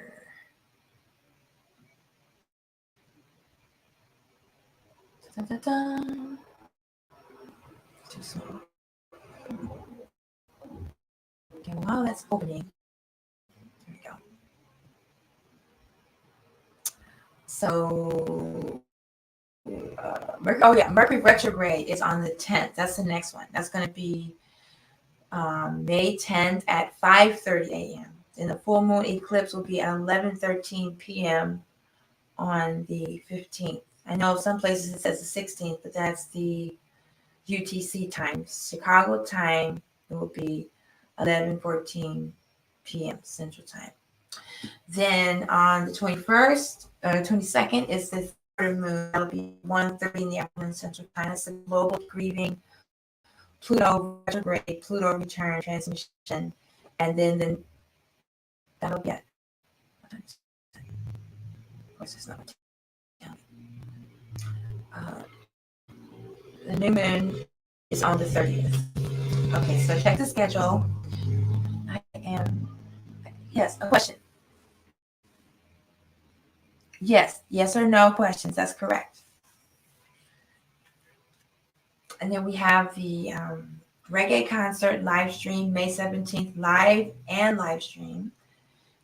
Da-da-da. Too small. Okay, while that's opening, there we go. So, Mercury retrograde is on the 10th. That's the next one. That's going to be May 10th at 5:30 a.m. And the full moon eclipse will be at 11:13 p.m. on the 15th. I know some places it says the 16th, but that's the UTC time. Chicago time, it will be 11:14 p.m. Central Time. Then on the 21st, 22nd is the third moon. That'll be 1:30 in the afternoon Central Time. It's a global grieving, Pluto retrograde, Pluto return transmission, and then that'll be it. Of course, it's not telling me. The new moon is on the 30th. Okay, so check the schedule. Yes, a question. Yes or no questions. That's correct. And then we have the reggae concert live stream May 17th, live stream.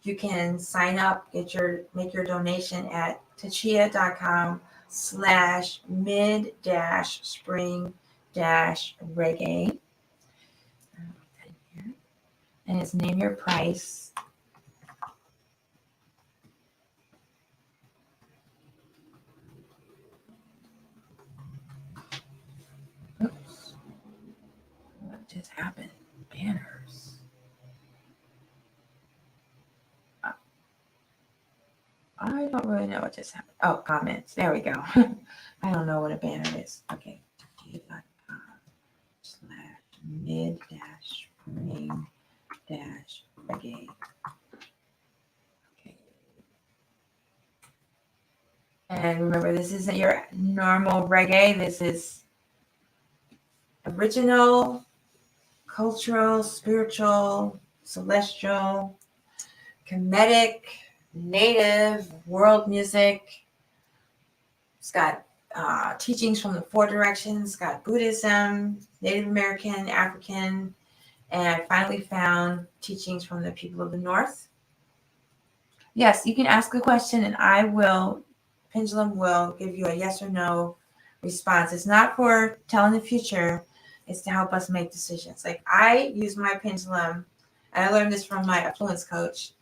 You can sign up, make your donation at tachia.com/mid-spring-reggae. And it's name your price. Oops. What just happened? Banners. I don't really know what just happened. Oh, comments. There we go. I don't know what a banner is. Okay. tachia.com/mid-spring-reggae. Okay. And remember, this isn't your normal reggae. This is original, cultural, spiritual, celestial, Kemetic, native, world music. It's got teachings from the four directions. It's got Buddhism, Native American, African, and I finally found teachings from the people of the North. Yes, you can ask a question and Pendulum will give you a yes or no response. It's not for telling the future. It's to help us make decisions. Like I use my pendulum, and I learned this from my affluence coach.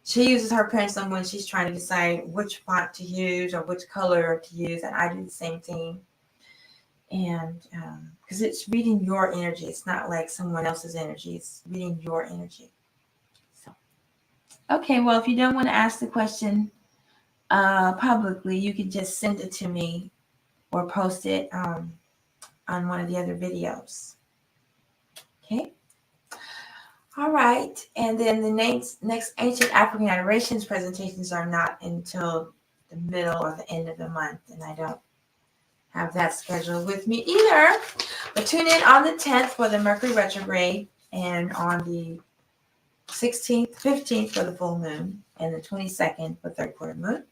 She uses her pendulum when she's trying to decide which font to use or which color to use, and I do the same thing. And because it's reading your energy, it's not like someone else's energy. It's reading your energy. So, okay, well, if you don't want to ask the question publicly, you can just send it to me or post it on one of the other videos. Okay. All right. And then the next Ancient African Adorations presentations are not until the middle or the end of the month. And I don't have that scheduled with me either. But tune in on the 10th for the Mercury retrograde and on the 16th, 15th for the full moon and the 22nd for third quarter moon.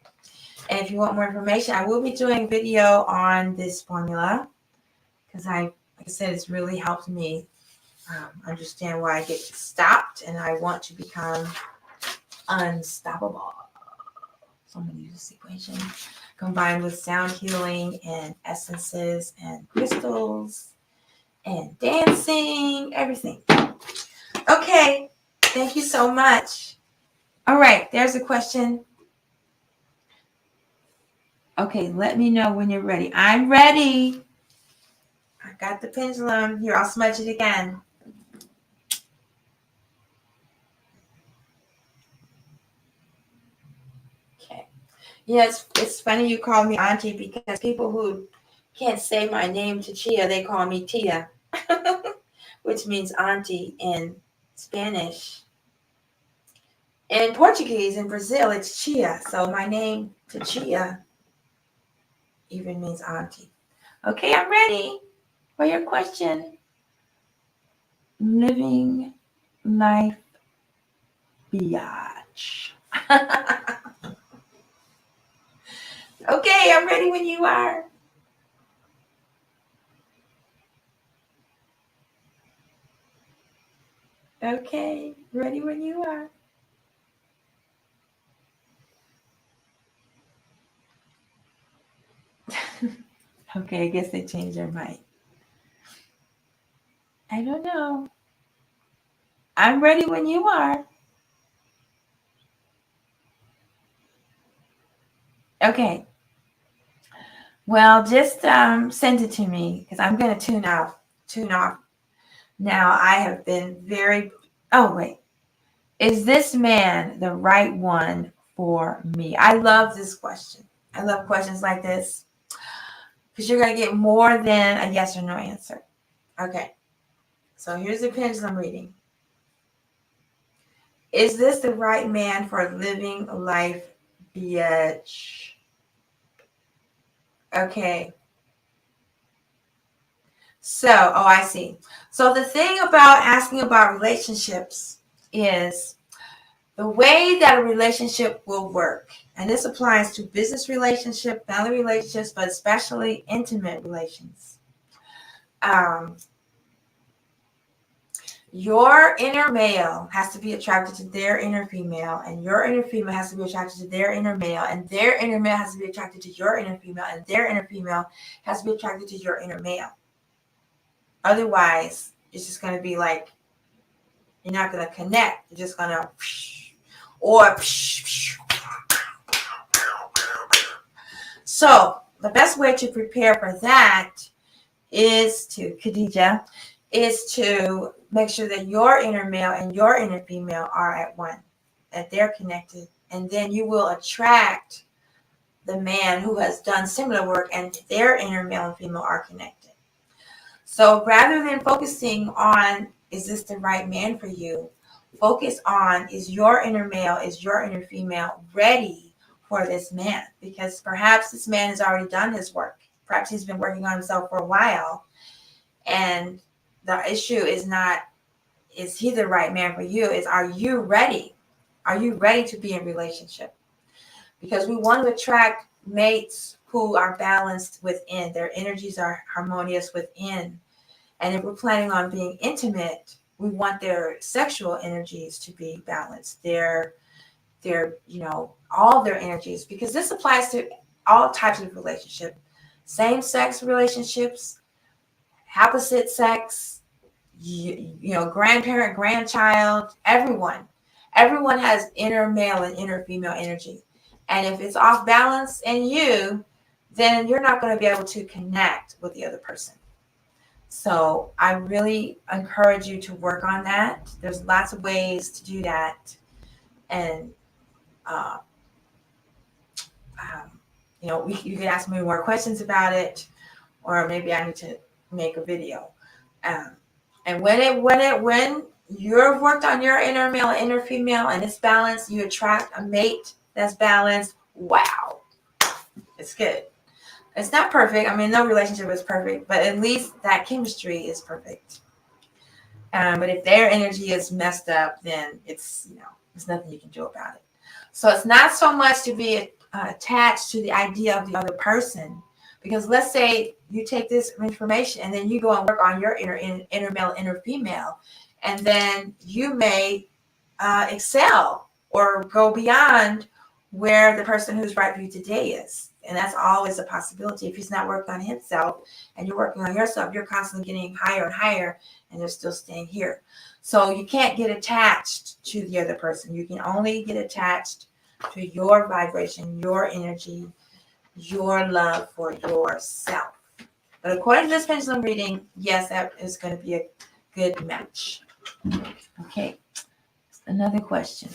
And if you want more information, I will be doing a video on this formula because like I said, it's really helped me understand why I get stopped and I want to become unstoppable. So I'm going to use this equation combined with sound healing and essences and crystals and dancing, everything. Okay, thank you so much. All right, there's a question. Okay, let me know when you're ready. I'm ready. I got the pendulum. Here, I'll smudge it again. Okay. Yes, it's funny you call me auntie because people who can't say my name to Chia, they call me Tia, which means auntie in Spanish. In Portuguese, in Brazil, it's Chia. So my name to Chia even means auntie. Okay, I'm ready for your question. Living life biatch. Okay, I'm ready when you are. Okay, ready when you are. Okay, I guess they changed their mind. I don't know. I'm ready when you are. Okay. Well, just send it to me because I'm going to tune out. Tune off. Now, I have been very. Oh, wait. Is this man the right one for me? I love this question. I love questions like this because you're going to get more than a yes or no answer. Okay. So here's the pendulum reading. Is this the right man for living life, bitch? Okay. So, oh, I see. So the thing about asking about relationships is the way that a relationship will work. And this applies to business relationship, family relationships, but especially intimate relations. Um, your inner male has to be attracted to their inner female, and your inner female has to be attracted to their inner male, and their inner male has to be attracted to your inner female, and their inner female has to be attracted to your inner male. Otherwise, it's just going to be like you're not going to connect. You're just going to, or. So the best way to prepare for that is to, Khadija, is to make sure that your inner male and your inner female are at one, that they're connected. And then you will attract the man who has done similar work and their inner male and female are connected. So rather than focusing on, is this the right man for you? Focus on, is your inner male, is your inner female ready for this man? Because perhaps this man has already done his work. Perhaps he's been working on himself for a while. And the issue is not, is he the right man for you? Is, are you ready? Are you ready to be in a relationship? Because we want to attract mates who are balanced within. Their energies are harmonious within. And if we're planning on being intimate, we want their sexual energies to be balanced. Their all their energies, because this applies to all types of relationships. Same-sex relationships, opposite sex, grandparent, grandchild, everyone. Everyone has inner male and inner female energy. And if it's off balance in you, then you're not going to be able to connect with the other person. So I really encourage you to work on that. There's lots of ways to do that. And, you can ask me more questions about it, or maybe I need to make a video. And when you've worked on your inner male and inner female and it's balanced, you attract a mate that's balanced. Wow, it's good. It's not perfect. I mean, no relationship is perfect, but at least that chemistry is perfect. But if their energy is messed up, then it's there's nothing you can do about it. So it's not so much to be attached to the idea of the other person, because let's say you take this information and then you go and work on your inner male, inner female, and then you may excel or go beyond where the person who's right for you today is. And that's always a possibility. If he's not working on himself and you're working on yourself, you're constantly getting higher and higher and they're still staying here. So you can't get attached to the other person. You can only get attached to your vibration, your energy, your love for yourself. But according to this pendulum reading, yes, that is going to be a good match. Okay, another question.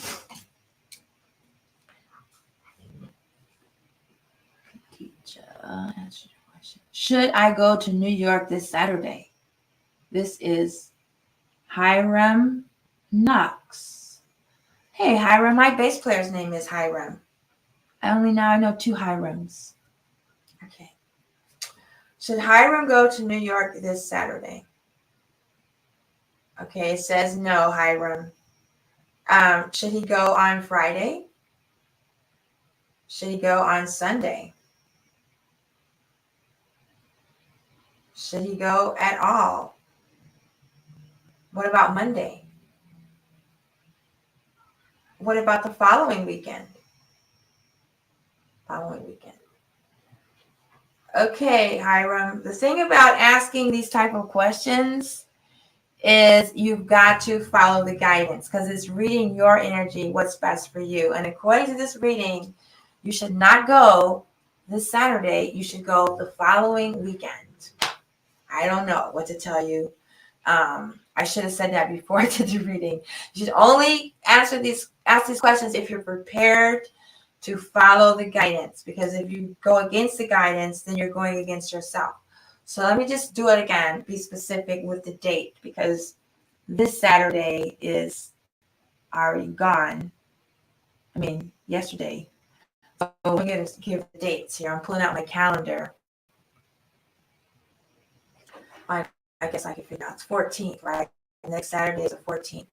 Answer your question. Should I go to New York this Saturday? This is Hiram Knox. Hey, Hiram, my bass player's name is Hiram. I know 2 Hirams. Okay. Should Hiram go to New York this Saturday? Okay, it says no, Hiram. Should he go on Friday? Should he go on Sunday? Should he go at all? What about Monday? What about the following weekend? Okay, Hiram. The thing about asking these type of questions is you've got to follow the guidance because it's reading your energy, what's best for you. And according to this reading, you should not go this Saturday. You should go the following weekend. I don't know what to tell you. I should have said that before I did the reading. You should only ask these questions if you're prepared to follow the guidance, because if you go against the guidance, then you're going against yourself. So let me just do it again, be specific with the date, because this Saturday is already gone. I mean, yesterday. So we're going to give the dates here. I'm pulling out my calendar. I guess I can figure out it's 14th, right? Next Saturday is the 14th.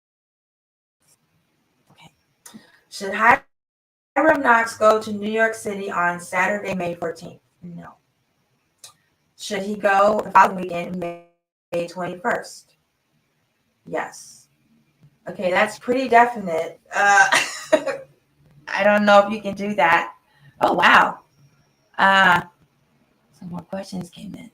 Okay. Should Hiram Knox go to New York City on Saturday, May 14th? No. Should he go the following weekend, May 21st? Yes. Okay, that's pretty definite. I don't know if you can do that. Oh, wow. Some more questions came in.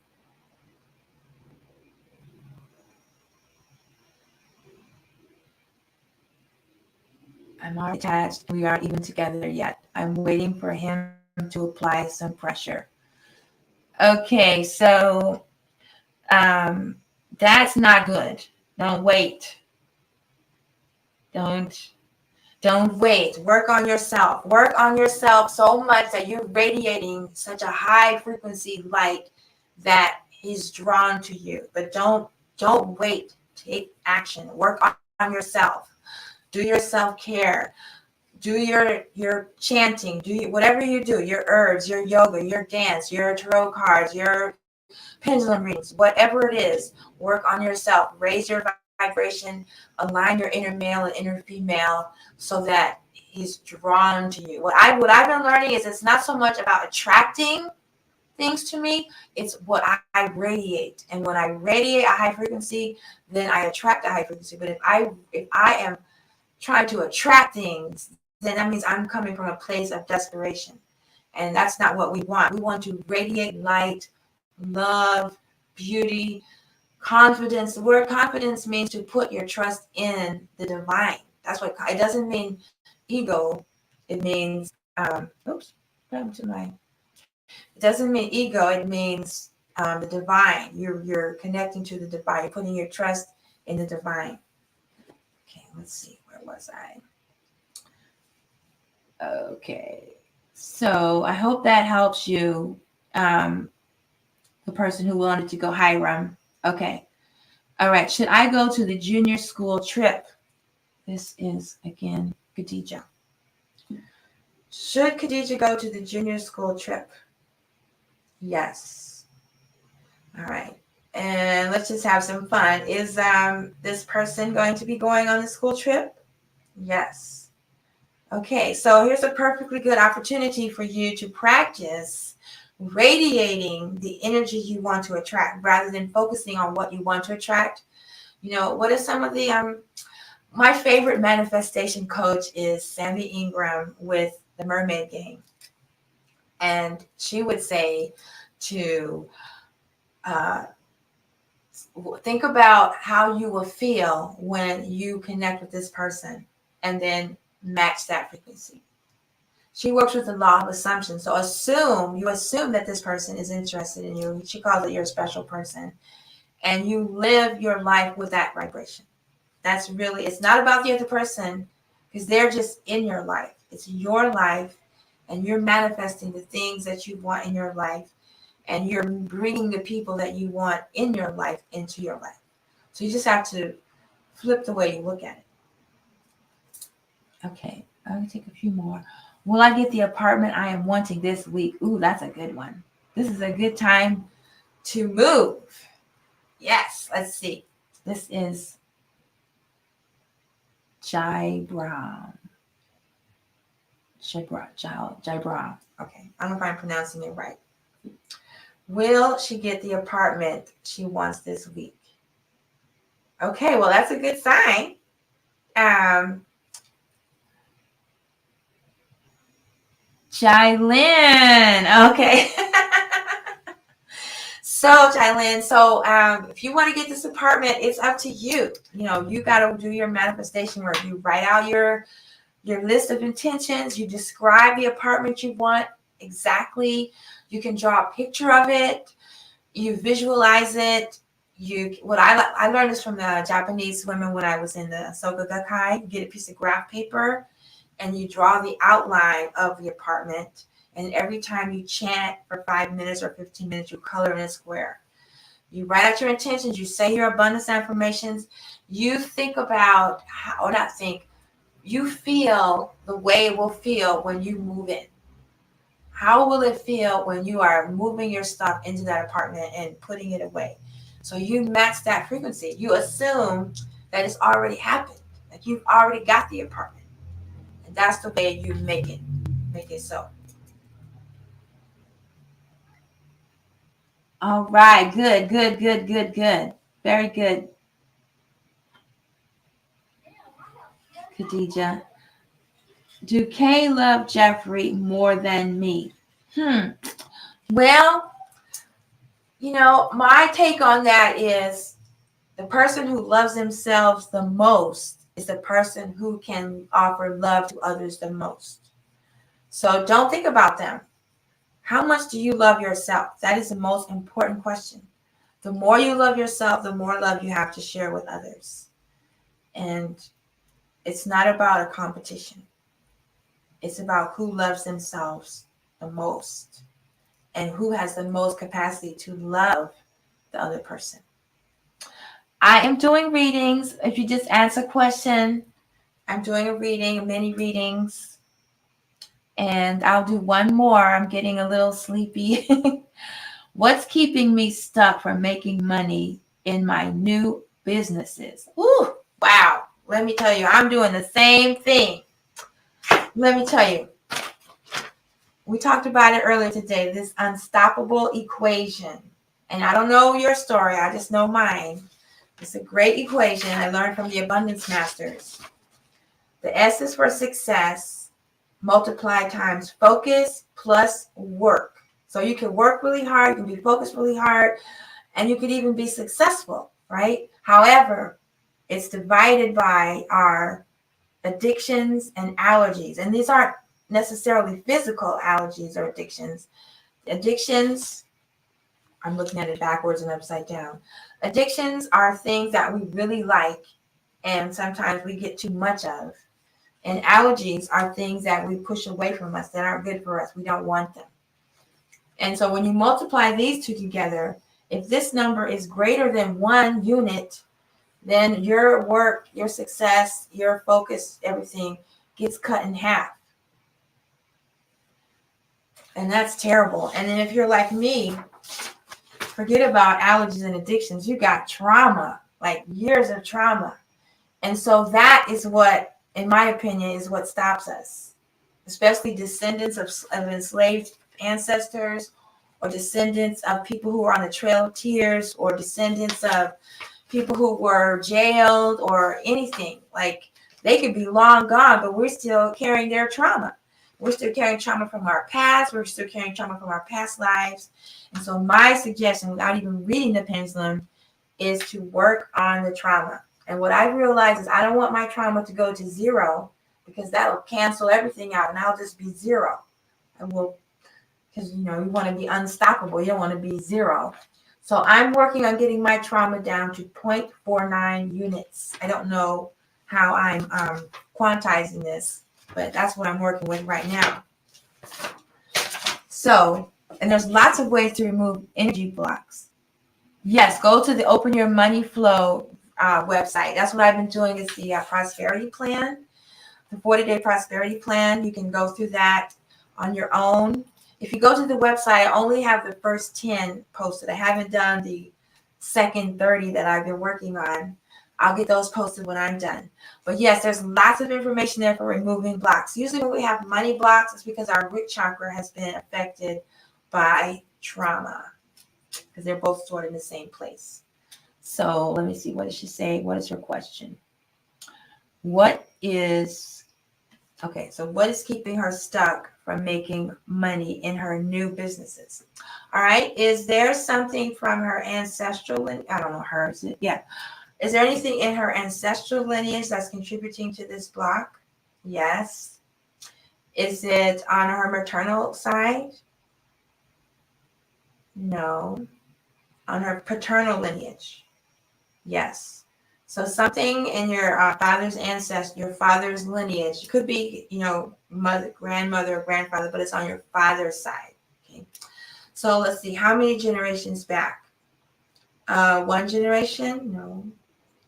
I'm already attached. We aren't even together yet. I'm waiting for him to apply some pressure. Okay, so that's not good. Don't wait. Don't wait. Work on yourself. Work on yourself so much that you're radiating such a high frequency light that he's drawn to you. But don't wait. Take action. Work on yourself. Do your self-care. Do your chanting. Do whatever you do. Your herbs, your yoga, your dance, your tarot cards, your pendulum readings, whatever it is. Work on yourself. Raise your vibration. Align your inner male and inner female so that he's drawn to you. What I've been learning is it's not so much about attracting things to me. It's what I radiate. And when I radiate a high frequency, then I attract a high frequency. But if I am trying to attract things, then that means I'm coming from a place of desperation. And that's not what we want. We want to radiate light, love, beauty, confidence. The word confidence means to put your trust in the divine. That's what it doesn't mean ego. It means it doesn't mean ego. It means the divine. You're connecting to the divine. You're putting your trust in the divine. Okay, let's see. Where was I? Okay. So I hope that helps you, the person who wanted to go Hiram. Okay. All right. Should I go to the junior school trip? This is, again, Khadija. Should Khadija go to the junior school trip? Yes. All right. And let's just have some fun. Is this person going to be going on the school trip? Yes. Okay, so here's a perfectly good opportunity for you to practice radiating the energy you want to attract rather than focusing on what you want to attract. You know, what are some of the my favorite manifestation coach is Sammy Ingram with the Mermaid Game. And she would say to think about how you will feel when you connect with this person and then match that frequency. She works with the law of assumption. So you assume that this person is interested in you. She calls it your special person. And you live your life with that vibration. That's really, it's not about the other person because they're just in your life. It's your life and you're manifesting the things that you want in your life. and you're bringing the people that you want in your life into your life. So you just have to flip the way you look at it. Okay, I'm going to take a few more. Will I get the apartment I am wanting this week? Ooh, that's a good one. This is a good time to move. Yes, let's see. This is Jai Brown. Jai Brown. Okay, I don't know if I'm pronouncing it right. Will she get the apartment she wants this week? Okay, well, that's a good sign. Jai-Lynn. Okay. So, Jai-Lynn, if you want to get this apartment, it's up to you. You got to do your manifestation work. You write out your list of intentions. You describe the apartment you want exactly. You can draw a picture of it. You visualize it. I learned this from the Japanese women when I was in the Soka Gakkai. You get a piece of graph paper and you draw the outline of the apartment. And every time you chant for 5 minutes or 15 minutes, you color in a square. You write out your intentions. You say your abundance affirmations. You think about you feel the way it will feel when you move in. How will it feel when you are moving your stuff into that apartment and putting it away? So you match that frequency. You assume that it's already happened. Like you've already got the apartment. And that's the way you make it so. All right. Good. Very good. Khadija. Do Kay love Jeffrey more than me? Well, my take on that is the person who loves themselves the most is the person who can offer love to others the most. So don't think about them. How much do you love yourself? That is the most important question. The more you love yourself, the more love you have to share with others. And it's not about a competition. It's about who loves themselves the most and who has the most capacity to love the other person. I am doing readings. If you just answer a question, I'm doing a reading, many readings. And I'll do one more. I'm getting a little sleepy. What's keeping me stuck from making money in my new businesses? Ooh, wow. Let me tell you, I'm doing the same thing. Let me tell you. We talked about it earlier today, this unstoppable equation. And I don't know your story. I just know mine. It's a great equation I learned from the Abundance Masters. The S is for success, multiplied times focus plus work. So you can work really hard, you can be focused really hard, and you could even be successful, right? However, it's divided by our addictions and allergies. And these aren't necessarily physical allergies or addictions. Addictions, I'm looking at it backwards and upside down. Addictions are things that we really like and sometimes we get too much of. And allergies are things that we push away from us that aren't good for us. We don't want them. And so when you multiply these two together, if this number is greater than 1 unit, then your work, your success, your focus, everything gets cut in half. And that's terrible. And then if you're like me, forget about allergies and addictions. You got trauma, like years of trauma. And so that is what, in my opinion, is what stops us, especially descendants of enslaved ancestors or descendants of people who are on the Trail of Tears or descendants of people who were jailed or anything. Like they could be long gone, but we're still carrying their trauma. We're still carrying trauma from our past. We're still carrying trauma from our past lives. And so my suggestion, without even reading the pendulum, is to work on the trauma. And what I realized is I don't want my trauma to go to 0 because that'll cancel everything out and I'll just be 0. And because you want to be unstoppable. You don't want to be 0. So I'm working on getting my trauma down to 0.49 units. I don't know how I'm quantizing this, but that's what I'm working with right now. So And there's lots of ways to remove energy blocks. Yes, go to the Open Your Money Flow website. That's what I've been doing is the prosperity plan, the 40-day prosperity plan. You can go through that on your own. If you go to the website, I only have the first 10 posted. I haven't done the second 30 that I've been working on. I'll get those posted when I'm done. But yes, there's lots of information there for removing blocks. Usually when we have money blocks, it's because our root chakra has been affected by trauma, because they're both stored in the same place. So let me see. What does she say? What is her question? What is keeping her stuck from making money in her new businesses? All right. Is there something from her ancestral? I don't know her. Yeah. Is there anything in her ancestral lineage that's contributing to this block? Yes. Is it on her maternal side? No. On her paternal lineage? Yes. So something in your father's ancestry, your father's lineage, it could be, mother, grandmother, or grandfather, but it's on your father's side. Okay. So let's see, how many generations back? One generation? No.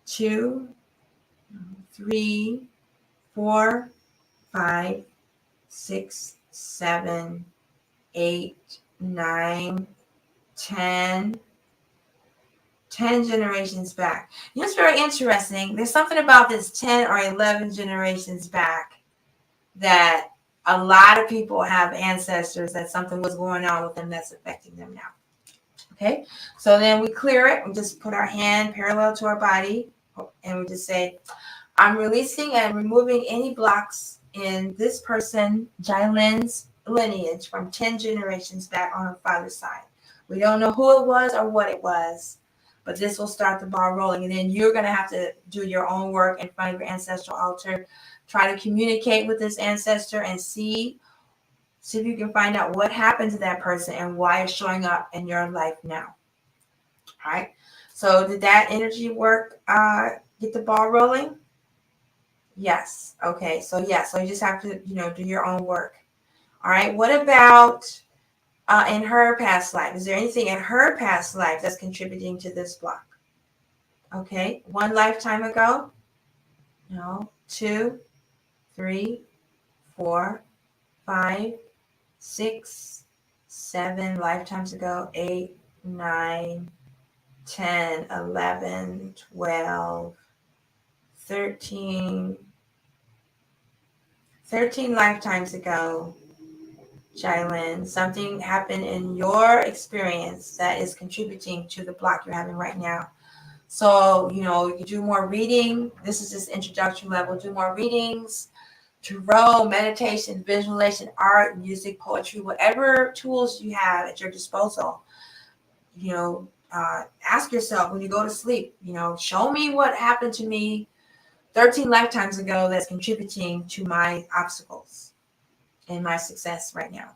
Two, no. 3, 4, 5, 6, 7, 8, 9, 10. 10 generations back. It's very interesting. There's something about this 10 or 11 generations back that a lot of people have ancestors that something was going on with them that's affecting them now. Okay, so then we clear it. We just put our hand parallel to our body and we just say, I'm releasing and removing any blocks in this person, Jailen's lineage from 10 generations back on her father's side. We don't know who it was or what it was, but this will start the ball rolling. And then you're going to have to do your own work in front of your ancestral altar. Try to communicate with this ancestor and see if you can find out what happened to that person and why it's showing up in your life now. All right. So did that energy work get the ball rolling? Yes. Okay. So so you just have to, do your own work. All right. What about in her past life? Is there anything in her past life that's contributing to this block? Okay. 1 lifetime ago? No. 2, 3, 4, 5, 6, 7 lifetimes ago. 8, 9, 10, 11, 12, 13 lifetimes ago. Jailen, something happened in your experience that is contributing to the block you're having right now. So, you can do more reading. This is just introduction level. Do more readings, tarot, meditation, visualization, art, music, poetry, whatever tools you have at your disposal. Ask yourself when you go to sleep, show me what happened to me 13 lifetimes ago that's contributing to my obstacles and my success right now.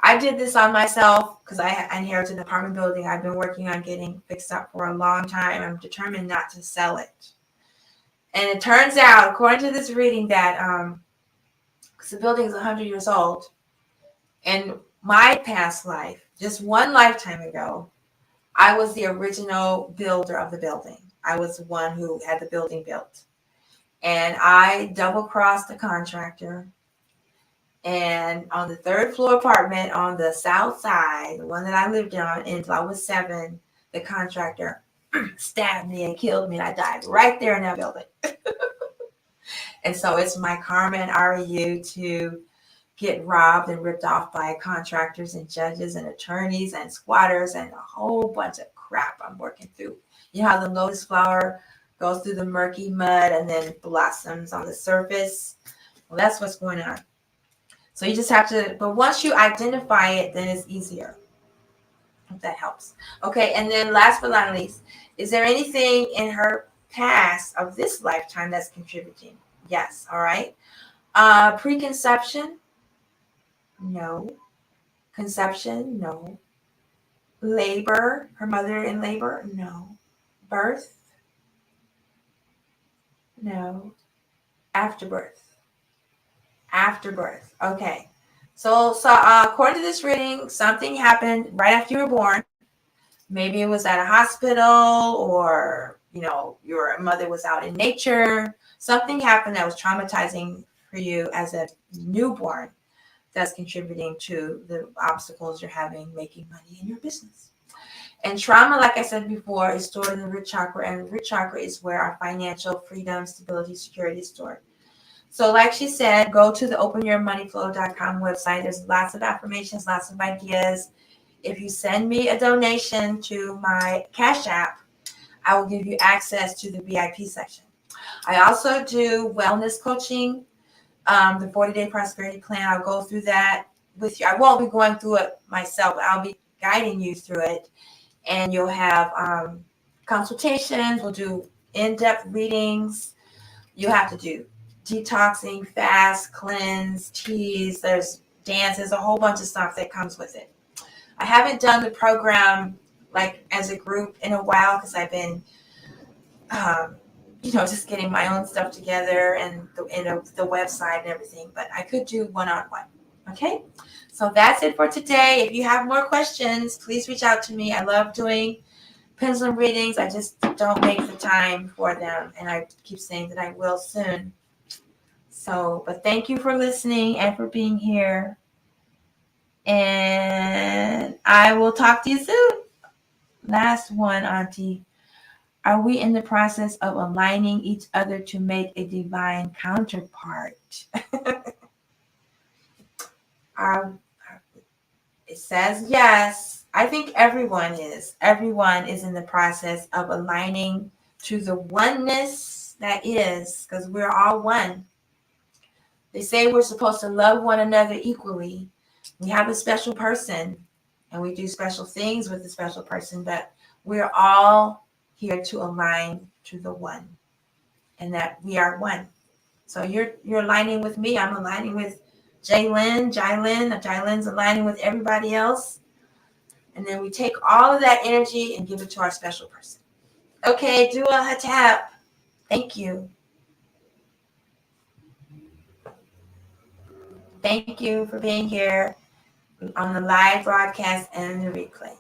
I did this on myself because I inherited an apartment building I've been working on getting fixed up for a long time. I'm determined not to sell it. And it turns out, according to this reading, that because the building is 100 years old, in my past life, just 1 lifetime ago, I was the original builder of the building. I was the one who had the building built. And I double-crossed the contractor. And on the 3rd floor apartment on the south side, the one that I lived on until I was 7, the contractor stabbed me and killed me, and I died right there in that building. And so it's my karma and REU to get robbed and ripped off by contractors and judges and attorneys and squatters and a whole bunch of crap I'm working through. You know how the lotus flower goes through the murky mud and then blossoms on the surface? Well, that's what's going on. So you just have to, but once you identify it, then it's easier. If that helps. Okay, and then last but not least, is there anything in her past of this lifetime that's contributing? Yes, all right. Preconception? No. Conception? No. Labor? Her mother in labor? No. Birth? No. Afterbirth? Afterbirth. Okay. So according to this reading, something happened right after you were born. Maybe it was at a hospital, or your mother was out in nature. Something happened that was traumatizing for you as a newborn, that's contributing to the obstacles you're having making money in your business. And trauma, like I said before, is stored in the root chakra, and the root chakra is where our financial freedom, stability, security is stored. So like she said, go to the openyourmoneyflow.com website. There's lots of affirmations, lots of ideas. If you send me a donation to my Cash App, I will give you access to the VIP section. I also do wellness coaching, the 40-day prosperity plan. I'll go through that with you. I won't be going through it myself. I'll be guiding you through it. And you'll have consultations. We'll do in-depth readings. You'll have to do detoxing, fast, cleanse, teas. There's dances, a whole bunch of stuff that comes with it. I haven't done the program like as a group in a while because I've been, just getting my own stuff together and the website and everything. But I could do one-on-one. Okay, so that's it for today. If you have more questions, please reach out to me. I love doing pendulum readings. I just don't make the time for them, and I keep saying that I will soon. So, but thank you for listening and for being here. And I will talk to you soon. Last one, Auntie. Are we in the process of aligning each other to make a divine counterpart? um, it says yes. I think everyone is. Everyone is in the process of aligning to the oneness that is, because we're all one. They say we're supposed to love one another equally. We have a special person and we do special things with the special person, but we're all here to align to the one, and that we are one. So you're aligning with me. I'm aligning with Jaylen's aligning with everybody else. And then we take all of that energy and give it to our special person. Okay, do a tap. Thank you. Thank you for being here on the live broadcast and the replay.